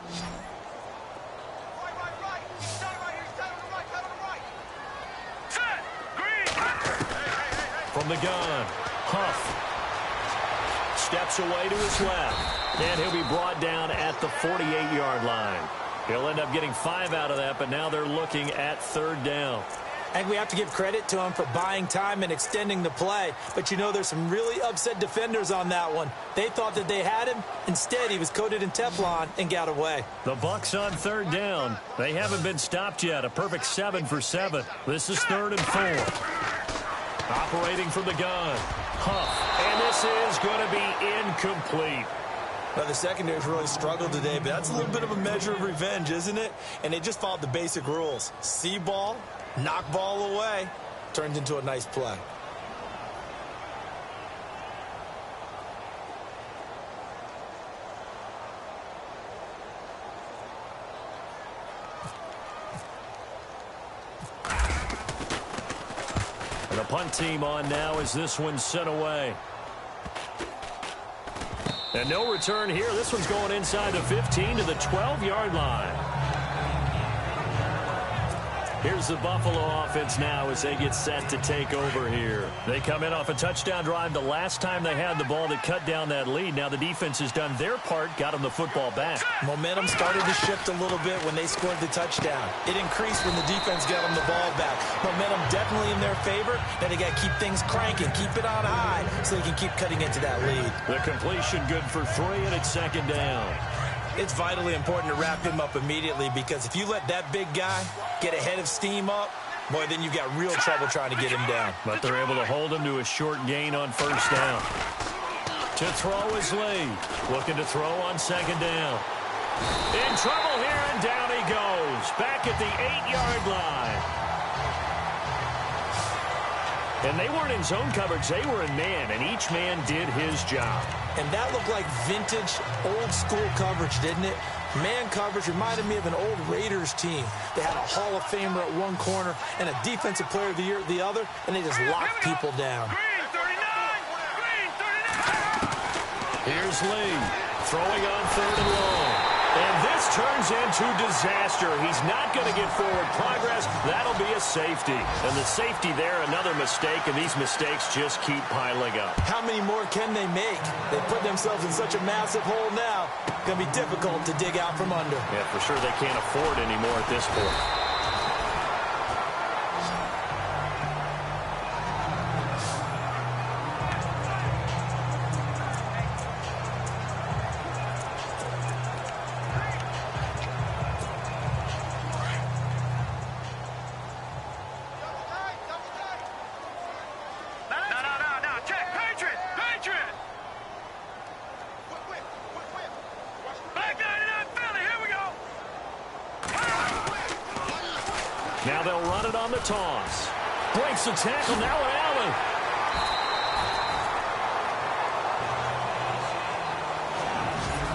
From the gun, Huff steps away to his left, and he'll be brought down at the 48-yard line. He'll end up getting 5 out of that, but now they're looking at 3rd down. I think we have to give credit to him for buying time and extending the play, but you know there's some really upset defenders on that one. They thought that they had him. Instead, he was coated in Teflon and got away. The Bucs on 3rd down. They haven't been stopped yet. A perfect 7 for 7. This is 3rd and 4. Operating from the gun. Huff. And this is going to be incomplete. Well, the secondary's really struggled today, but that's a little bit of a measure of revenge, isn't it? And they just followed the basic rules. See ball, knock ball away. Turned into a nice play. And the punt team on now as this one's sent away. And no return here. This one's going inside the 15 to the 12-yard line. Here's the Buffalo offense now as they get set to take over here. They come in off a touchdown drive the last time they had the ball that cut down that lead. Now the defense has done their part, got them the football back. Momentum started to shift a little bit when they scored the touchdown. It increased when the defense got them the ball back. Momentum definitely in their favor. Now they got to keep things cranking, keep it on high so they can keep cutting into that lead. The completion good for 3, and it's 2nd down. It's vitally important to wrap him up immediately because if you let that big guy get ahead of steam up, boy, then you've got real trouble trying to get him down. But they're able to hold him to a short gain on 1st down. To throw is Lee. Looking to throw on 2nd down. In trouble here, and down he goes. Back at the 8-yard line. And they weren't in zone coverage. They were in man, and each man did his job. And that looked like vintage, old-school coverage, didn't it? Man coverage reminded me of an old Raiders team. They had a Hall of Famer at one corner and a Defensive Player of the Year at the other, and they just locked people down. Green 39! Green 39! Here's Lee throwing on 3rd and long. And this turns into disaster. He's not going to get forward progress. That'll be a safety. And the safety there, another mistake, and these mistakes just keep piling up. How many more can they make? They put themselves in such a massive hole now. Going to be difficult to dig out from under. Yeah, for sure they can't afford anymore at this point. Now they'll run it on the toss. Breaks the tackle, now an alley.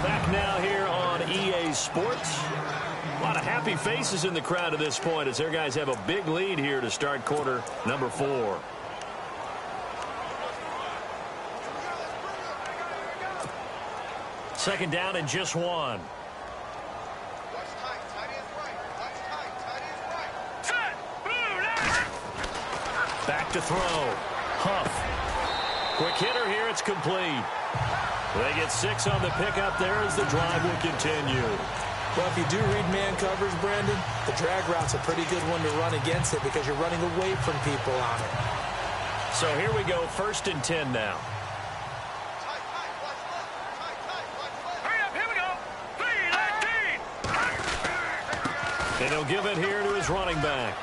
Back now here on EA Sports. A lot of happy faces in the crowd at this point as their guys have a big lead here to start quarter number 4. Second down and just 1. Back to throw. Huff. Quick hitter here. It's complete. They get 6 on the pickup there as the drive will continue. Well, if you do read man coverage, Brandon, the drag route's a pretty good one to run against it because you're running away from people on it. So here we go, 1st and 10 now. Hurry up, here we go. 3-19. And he'll give it here to his running back.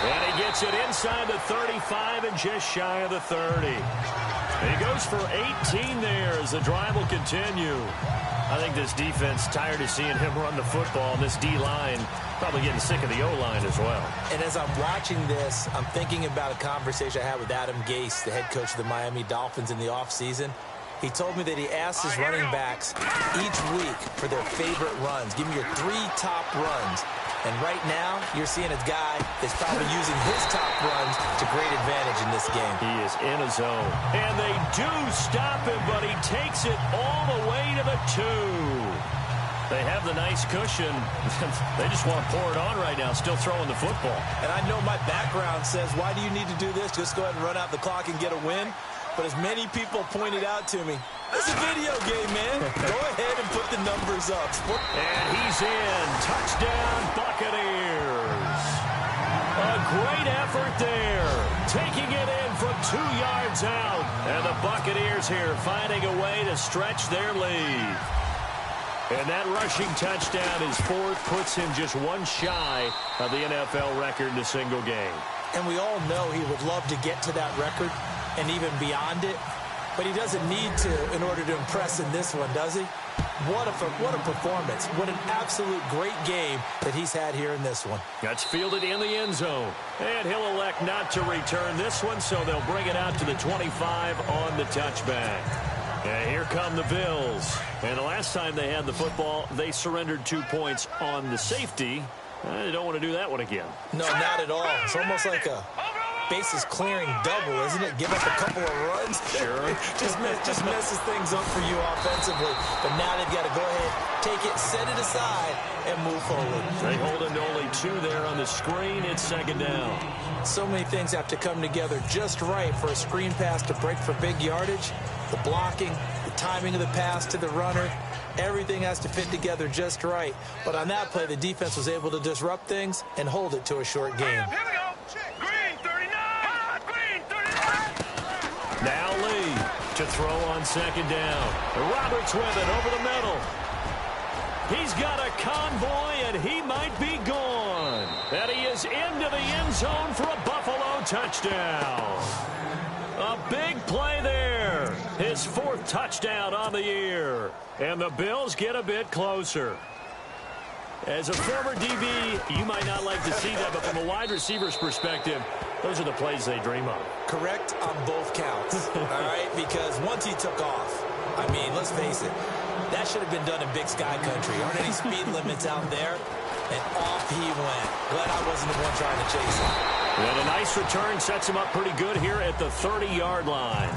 And he gets it inside the 35 and just shy of the 30. And he goes for 18 there as the drive will continue. I think this defense tired of seeing him run the football. This D-line probably getting sick of the O-line as well. And as I'm watching this, I'm thinking about a conversation I had with Adam Gase, the head coach of the Miami Dolphins in the offseason. He told me that he asked his running backs each week for their favorite runs. Give me your 3 top runs. And right now, you're seeing a guy that's probably using his top runs to great advantage in this game. He is in a zone. And they do stop him, but he takes it all the way to the 2. They have the nice cushion. They just want to pour it on right now, still throwing the football. And I know my background says, why do you need to do this? Just go ahead and run out the clock and get a win. But as many people pointed out to me, it's a video game, man. Go ahead and put the numbers up. And he's in. Touchdown, Buccaneers. A great effort there. Taking it in from 2 yards out. And the Buccaneers here finding a way to stretch their lead. And that rushing touchdown, his 4th, puts him just 1 shy of the NFL record in a single game. And we all know he would love to get to that record and even beyond it. But he doesn't need to in order to impress in this one, does he? What a performance. What an absolute great game that he's had here in this one. That's fielded in the end zone. And he'll elect not to return this one, so they'll bring it out to the 25 on the touchback. And here come the Bills. And the last time they had the football, they surrendered 2 points on the safety. They don't want to do that one again. No, not at all. It's almost like a bases clearing double, isn't it? Give up a couple of runs. Sure. just messes things up for you offensively. But now they've got to go ahead, take it, set it aside, and move forward. They hold him to only 2 there on the screen. It's 2nd down. So many things have to come together just right for a screen pass to break for big yardage. The blocking, the timing of the pass to the runner, everything has to fit together just right. But on that play, the defense was able to disrupt things and hold it to a short game. Here we go. Green 39. Green 39. Now Lee to throw on 2nd down. Roberts with it over the middle. He's got a convoy, and he might be gone. And he is into the end zone for a Buffalo touchdown. A big play there. His 4th touchdown on the year. And the Bills get a bit closer. As a former DB, you might not like to see that, but from a wide receiver's perspective, those are the plays they dream of. Correct on both counts, all right? Because once he took off, I mean, let's face it, that should have been done in Big Sky Country. Aren't any speed limits out there? And off he went. Glad I wasn't the one trying to chase him. And a nice return sets him up pretty good here at the 30-yard line.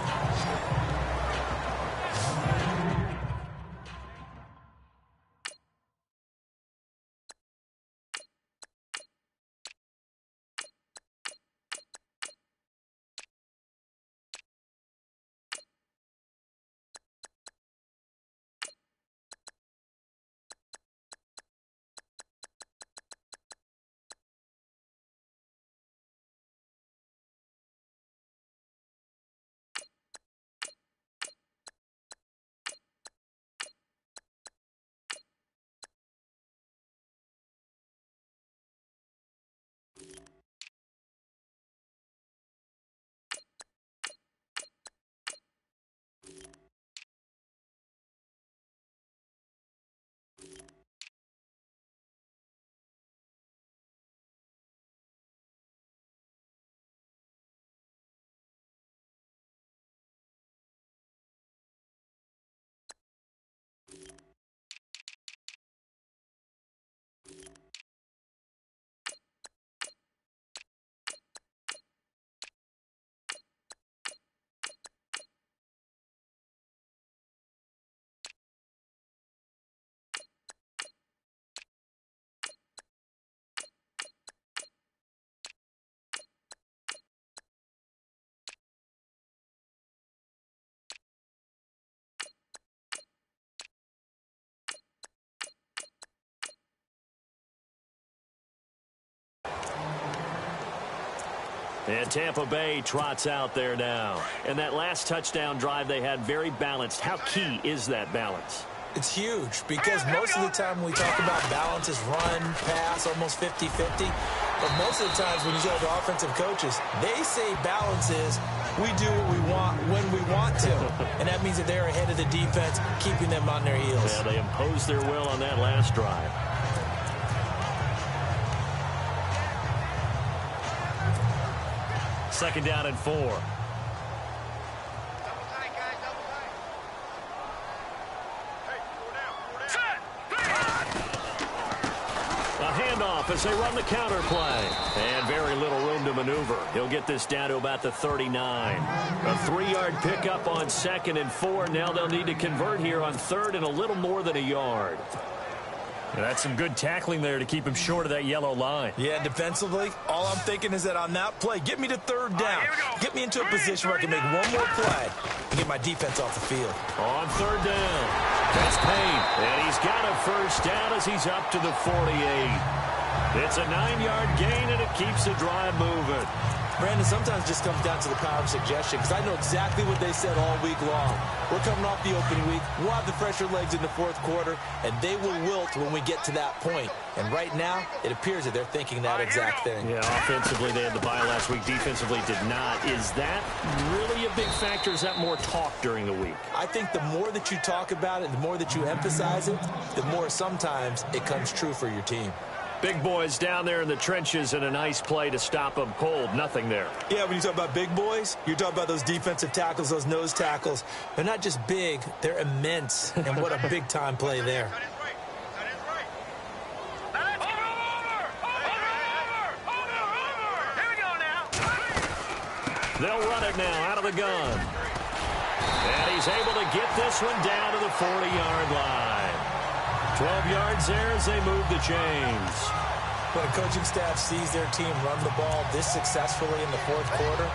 And Tampa Bay trots out there now. And that last touchdown drive they had, very balanced. How key is that balance? It's huge because most of the time when we talk about balance is run, pass, almost 50-50. But most of the times when you talk to offensive coaches, they say balance is we do what we want when we want to. And that means that they're ahead of the defense, keeping them on their heels. Yeah, they imposed their will on that last drive. Second down and 4. Handoff as they run the counter play. And very little room to maneuver. He'll get this down to about the 39. A 3-yard pickup on 2nd and 4. Now they'll need to convert here on 3rd and a little more than a yard. Yeah, that's some good tackling there to keep him short of that yellow line. Yeah, defensively, all I'm thinking is that on that play, get me to 3rd down. Get me into a position where I can make one more play and get my defense off the field. On 3rd down, that's Payne. And he's got a first down as he's up to the 48. It's a 9-yard gain, and it keeps the drive moving. Brandon, sometimes it just comes down to the power of suggestion because I know exactly what they said all week long. We're coming off the opening week. We'll have the fresher legs in the 4th quarter, and they will wilt when we get to that point. And right now, it appears that they're thinking that exact thing. Yeah, offensively, they had the bye last week. Defensively, did not. Is that really a big factor? Is that more talk during the week? I think the more that you talk about it, the more that you emphasize it, the more sometimes it comes true for your team. Big boys down there in the trenches and a nice play to stop them cold. Nothing there. Yeah, when you talk about big boys, you're talking about those defensive tackles, those nose tackles. They're not just big, they're immense. And what a big-time play there. They'll run it now out of the gun. And he's able to get this one down to the 40-yard line. 12 yards there as they move the chains. When a coaching staff sees their team run the ball this successfully in the 4th quarter,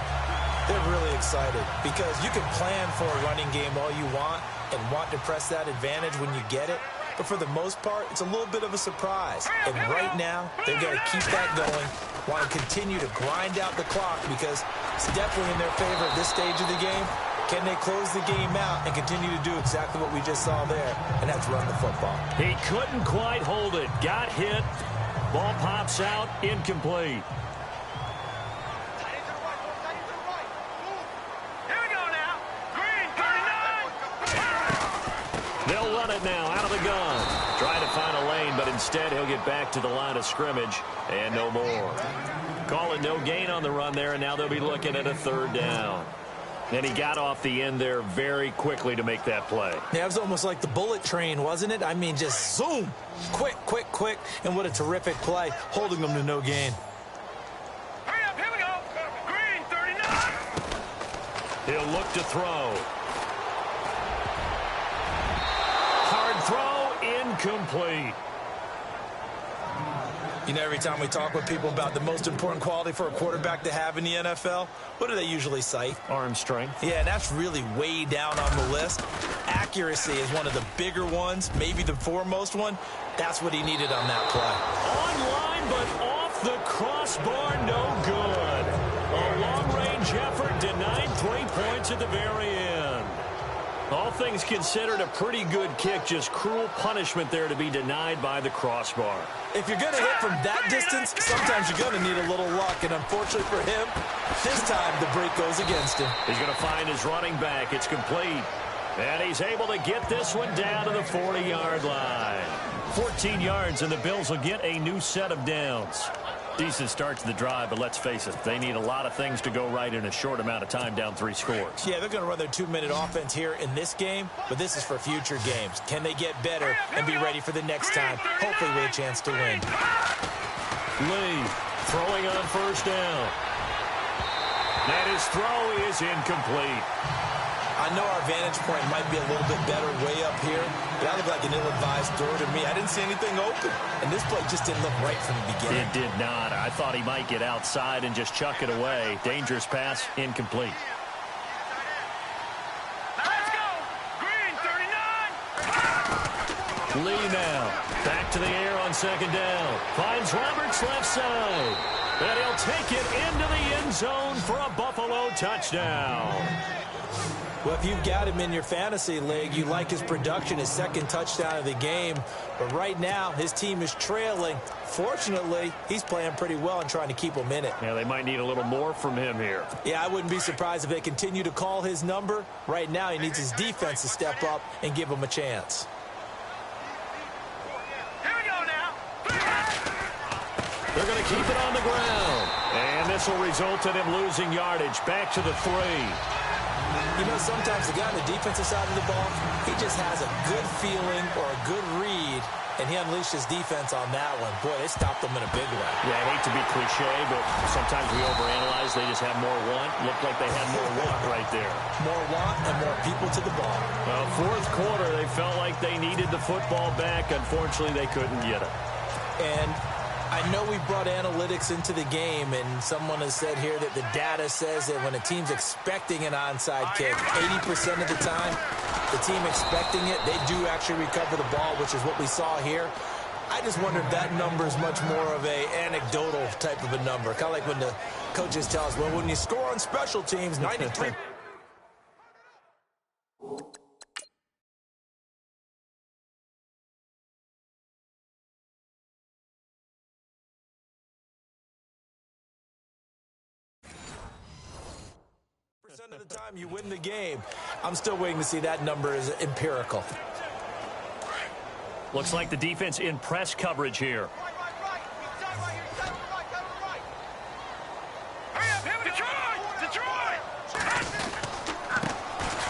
they're really excited because you can plan for a running game all you want and want to press that advantage when you get it. But for the most part, it's a little bit of a surprise. And right now, they've got to keep that going, want to continue to grind out the clock because it's definitely in their favor at this stage of the game. Can they close the game out and continue to do exactly what we just saw there, and that's run the football? He couldn't quite hold it. Got hit. Ball pops out. Incomplete. Here we go now. Green, 39. They'll run it now out of the gun. Trying to find a lane, but instead he'll get back to the line of scrimmage and no more. Call it no gain on the run there, and now they'll be looking at a 3rd down. And he got off the end there very quickly to make that play. Yeah, it was almost like the bullet train, wasn't it? I mean, just zoom. Quick, quick, quick. And what a terrific play, holding them to no gain. Hurry up, here we go. Green, 39. He'll look to throw. Hard throw, incomplete. You know, every time we talk with people about the most important quality for a quarterback to have in the NFL, what do they usually cite? Arm strength. Yeah, and that's really way down on the list. Accuracy is one of the bigger ones, maybe the foremost one. That's what he needed on that play. Online, but off the crossbar, no good. A long-range effort denied 3 points at the very end. All things considered, a pretty good kick, just cruel punishment there to be denied by the crossbar. If you're going to hit from that distance, sometimes you're going to need a little luck, and unfortunately for him, this time the break goes against him. He's going to find his running back. It's complete. And he's able to get this one down to the 40-yard line. 14 yards, and the Bills will get a new set of downs. Decent start to the drive, but let's face it, they need a lot of things to go right in a short amount of time, down 3 scores. Yeah, they're going to run their 2-minute offense here in this game, but this is for future games. Can they get better and be ready for the next time, hopefully with a chance to win? Lee throwing on 1st down. And his throw is incomplete. I know our vantage point might be a little bit better way up here, but that looked like an ill-advised throw to me. I didn't see anything open, and this play just didn't look right from the beginning. It did not. I thought he might get outside and just chuck it away. Dangerous pass, incomplete. Let's go. Green, 39. Lee now back to the air on 2nd down. Finds Roberts left side. And he'll take it into the end zone for a Buffalo touchdown. Well, if you've got him in your fantasy league, you like his production, his second touchdown of the game. But right now, his team is trailing. Fortunately, he's playing pretty well and trying to keep them in it. Yeah, they might need a little more from him here. Yeah, I wouldn't be surprised if they continue to call his number. Right now, he needs his defense to step up and give him a chance. Here we go now. They're going to keep it on the ground. And this will result in him losing yardage. Back to the 3. You know, sometimes the guy on the defensive side of the ball, he just has a good feeling or a good read, and he unleashed his defense on that one. Boy, they stopped them in a big way. Yeah, I hate to be cliche, but sometimes we overanalyze. They just have more want. Looked like they had more want right there. More want and more people to the ball. Well, fourth quarter, they felt like they needed the football back. Unfortunately, they couldn't get it. And I know we brought analytics into the game, and someone has said here that the data says that when a team's expecting an onside kick, 80% of the time, the team expecting it, they do actually recover the ball, which is what we saw here. I just wonder if that number is much more of a anecdotal type of a number. Kind of like when the coaches tell us, well, when you score on special teams, 93%. of the time you win the game. I'm still waiting to see that number is empirical. Looks like the defense in press coverage here.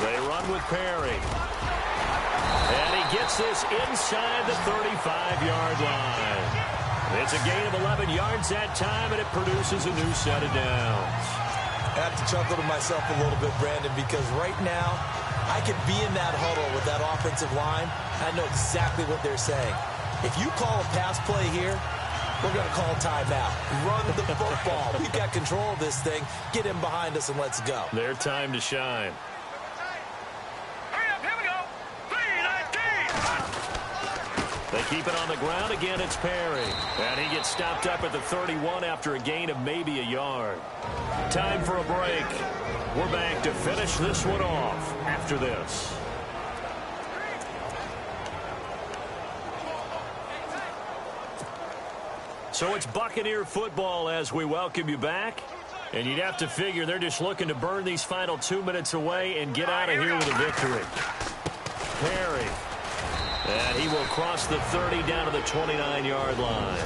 They run with Perry. And he gets this inside the 35-yard line. It's a gain of 11 yards that time, and it produces a new set of downs. I have to chuckle to myself a little bit, Brandon, because right now I could be in that huddle with that offensive line. I know exactly what they're saying. If you call a pass play here, we're going to call timeout. Run the football. We've got control of this thing. Get in behind us and let's go. Their time to shine. They keep it on the ground. Again, it's Perry. And he gets stopped up at the 31 after a gain of maybe a yard. Time for a break. We're back to finish this one off after this. So it's Buccaneer football as we welcome you back. And you'd have to figure they're just looking to burn these final 2 minutes away and get out of here with a victory. Perry. And he will cross the 30 down to the 29-yard line.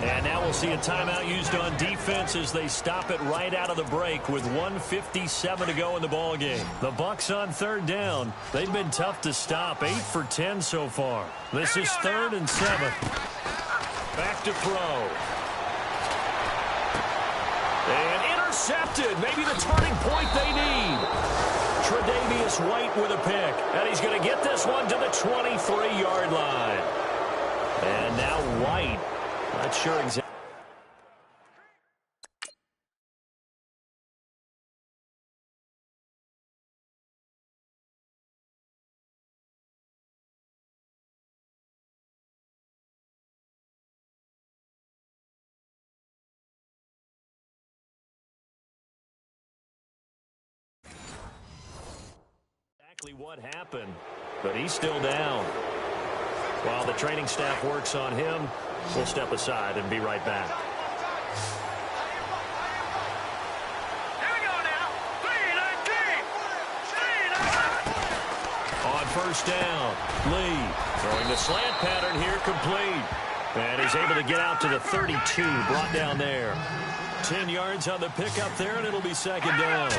And now we'll see a timeout used on defense as they stop it right out of the break with 1:57 to go in the ballgame. The Bucs on third down. They've been tough to stop. 8 for 10 so far. This is 3rd and 7. Back to throw. And intercepted. Maybe the turning point they need. Tre'Davious White with a pick. And he's going to get this one to the 23-yard line. And now White. Not sure exactly. What happened, but he's still down. While the training staff works on him, we'll step aside and be right back. Here we go now. 3-19. On first down, Lee throwing the slant pattern here, complete. And he's able to get out to the 32, brought down there. 10 yards on the pickup there, and it'll be second down.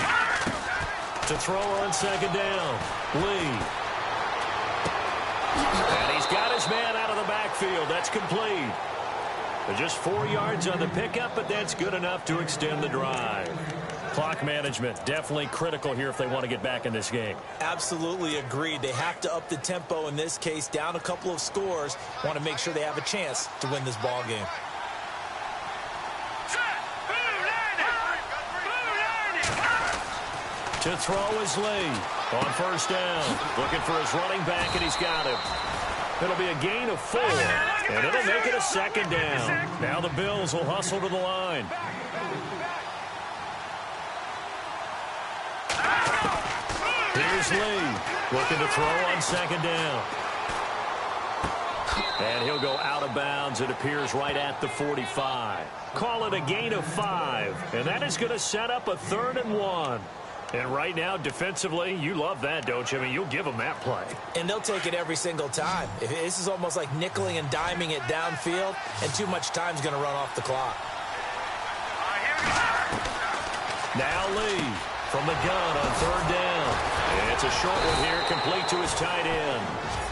To throw on second down, Lee. And he's got his man out of the backfield. That's complete. Just 4 yards on the pickup, but that's good enough to extend the drive. Clock management, definitely critical here if they want to get back in this game. Absolutely agreed. They have to up the tempo in this case, down a couple of scores. Want to make sure they have a chance to win this ball game. To throw is Lee on first down. Looking for his running back, and he's got him. It'll be a gain of 4, and it'll make it a second down. Now the Bills will hustle to the line. Here's Lee, looking to throw on second down. And he'll go out of bounds. It appears right at the 45. Call it a gain of 5. And that is going to set up a 3rd and 1. And right now, defensively, you love that, don't you? I mean, you'll give them that play. And they'll take it every single time. This is almost like nickeling and diming it downfield, and too much time's going to run off the clock. Now Lee from the gun on 3rd down. And it's a short one here, complete to his tight end.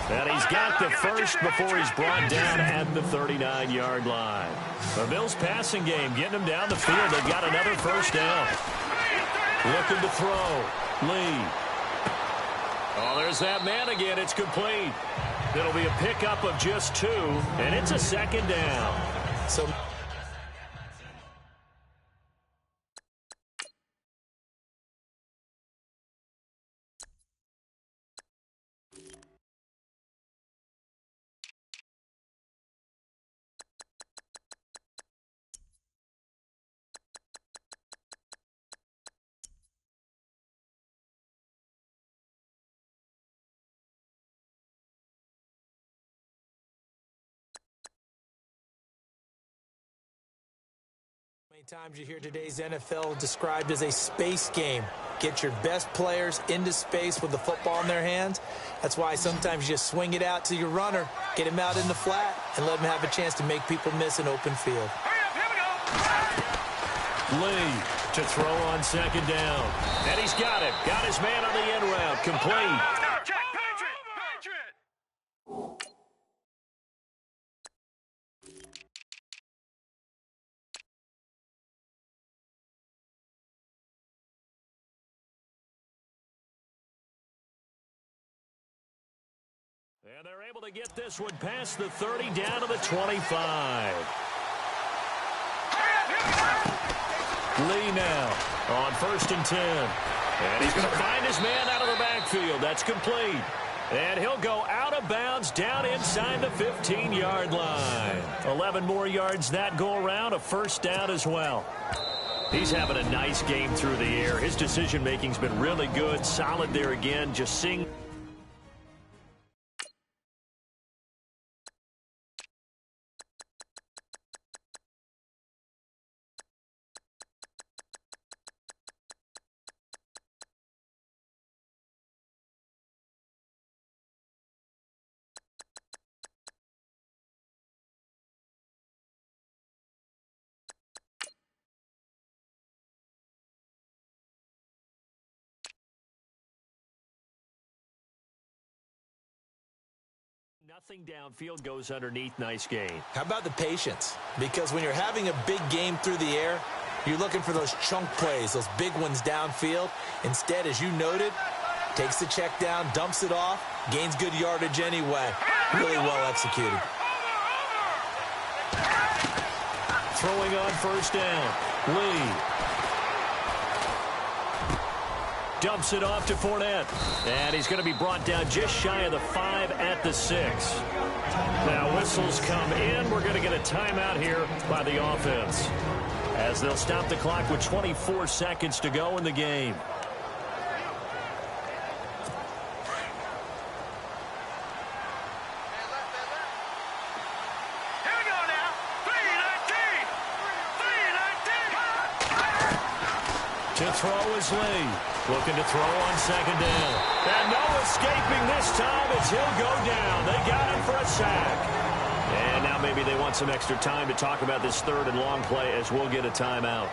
And he's got the first before he's brought down at the 39-yard line. The Bills passing game getting them down the field. They've got another first down. Looking to throw. Lee. Oh, there's that man again. It's complete. It'll be a pickup of just 2, and it's a 2nd down. So many times you hear today's NFL described as a space game. Get your best players into space with the football in their hands. That's why sometimes you just swing it out to your runner, get him out in the flat, and let him have a chance to make people miss an open field. Lee to throw on 2nd down. And he's got it. Got his man on the end route. Complete. And they're able to get this one past the 30 down to the 25. Lee now on 1st and 10. And he's going to find his man out of the backfield. That's complete. And he'll go out of bounds down inside the 15-yard line. 11 more yards that go around, a first down as well. He's having a nice game through the air. His decision-making's been really good, solid there again, just seeing... Nothing downfield goes underneath. Nice gain. How about the patience? Because when you're having a big game through the air, you're looking for those chunk plays, those big ones downfield. Instead, as you noted, takes the check down, dumps it off, gains good yardage anyway. Really well executed. Throwing on 1st down. Lee. Dumps it off to Fournette. And he's going to be brought down just shy of the 5 at the 6. Now whistles come in. We're going to get a timeout here by the offense, as they'll stop the clock with 24 seconds to go in the game. To throw is Lee. Looking to throw on 2nd down. And no escaping this time as he'll go down. They got him for a sack. And now maybe they want some extra time to talk about this 3rd and long play, as we'll get a timeout,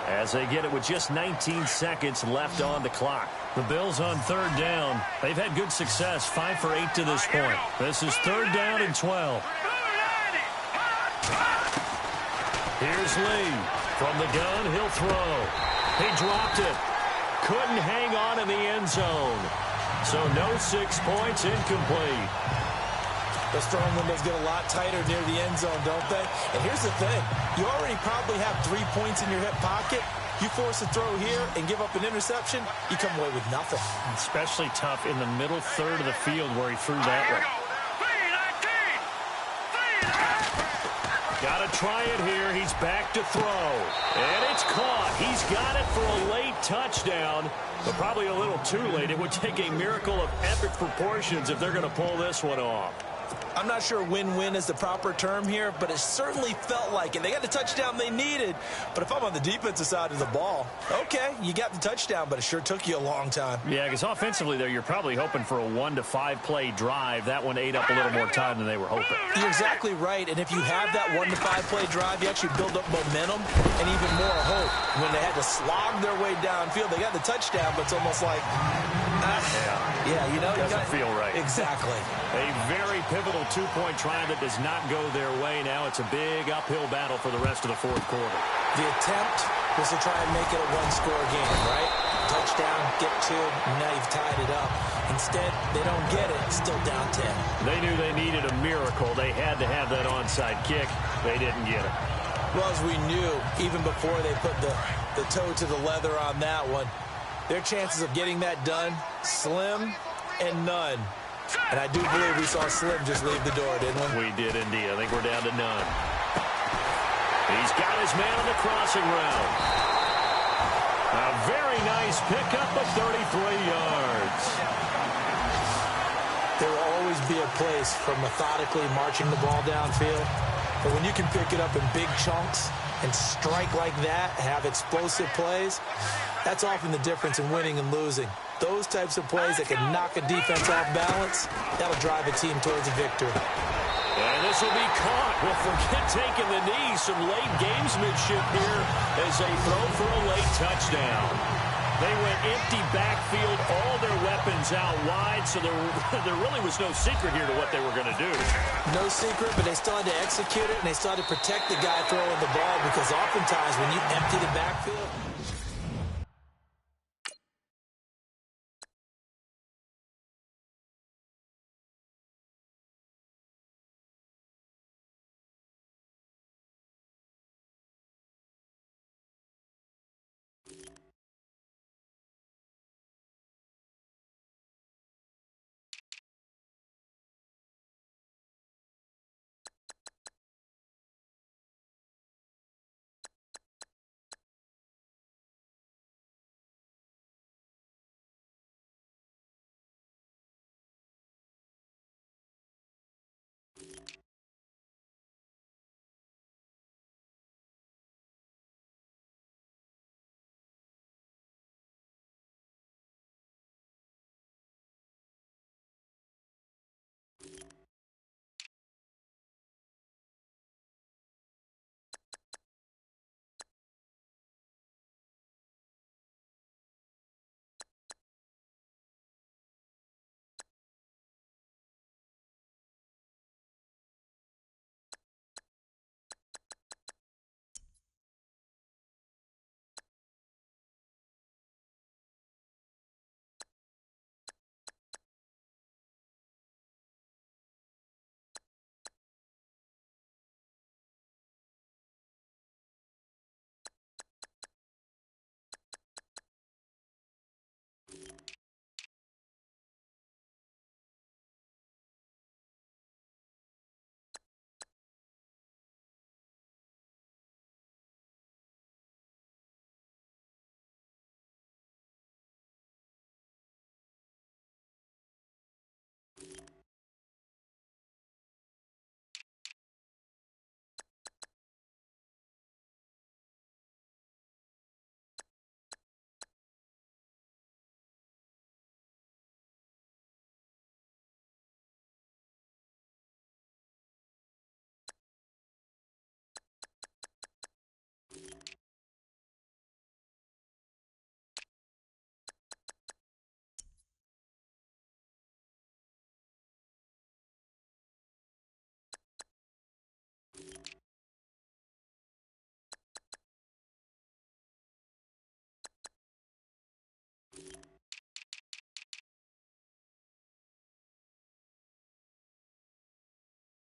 as they get it with just 19 seconds left on the clock. The Bills on 3rd down. They've had good success, 5 for 8 to this point. This is 3rd down and 12. Here's Lee. From the gun, he'll throw. He dropped it. Couldn't hang on in the end zone. So no 6 points, incomplete. Those throwing windows get a lot tighter near the end zone, don't they? And here's the thing. You already probably have 3 points in your hip pocket. You force a throw here and give up an interception, you come away with nothing. Especially tough in the middle third of the field where he threw that one. Got to try it here. He's back to throw. And it's caught. He's got it for a late touchdown, but probably a little too late. It would take a miracle of epic proportions if they're going to pull this one off. I'm not sure win-win is the proper term here, but it certainly felt like it. They got the touchdown they needed, but if I'm on the defensive side of the ball, okay, you got the touchdown, but it sure took you a long time. Yeah, because offensively there, you're probably hoping for a 1 to 5 play drive. That one ate up a little more time than they were hoping. You're exactly right, and if you have that 1 to 5 play drive, you actually build up momentum and even more hope. When they had to slog their way downfield, they got the touchdown, but it's almost like, you know, doesn't feel right. Exactly. A very pivotal 2-point try that does not go their way. Now it's a big uphill battle for the rest of the fourth quarter. The attempt was to try and make it a one-score game, right? Touchdown, get 2, now you've tied it up. Instead, they don't get it, still down 10. They knew they needed a miracle. They had to have that onside kick. They didn't get it. Well, as we knew, even before they put the toe to the leather on that one, their chances of getting that done, slim and none. And I do believe we saw Slim just leave the door, didn't we? We did indeed. I think we're down to none. He's got his man on the crossing route. A very nice pickup of 33 yards. There will always be a place for methodically marching the ball downfield. But when you can pick it up in big chunks and strike like that, have explosive plays, that's often the difference in winning and losing. Those types of plays that can knock a defense off balance, that'll drive a team towards a victory. And this will be caught. Well, forget taking the knee. Some late gamesmanship here as they throw for a late touchdown. They went empty backfield, all their weapons out wide, so there really was no secret here to what they were going to do. No secret, but they still had to execute it, and they still had to protect the guy throwing the ball, because oftentimes when you empty the backfield,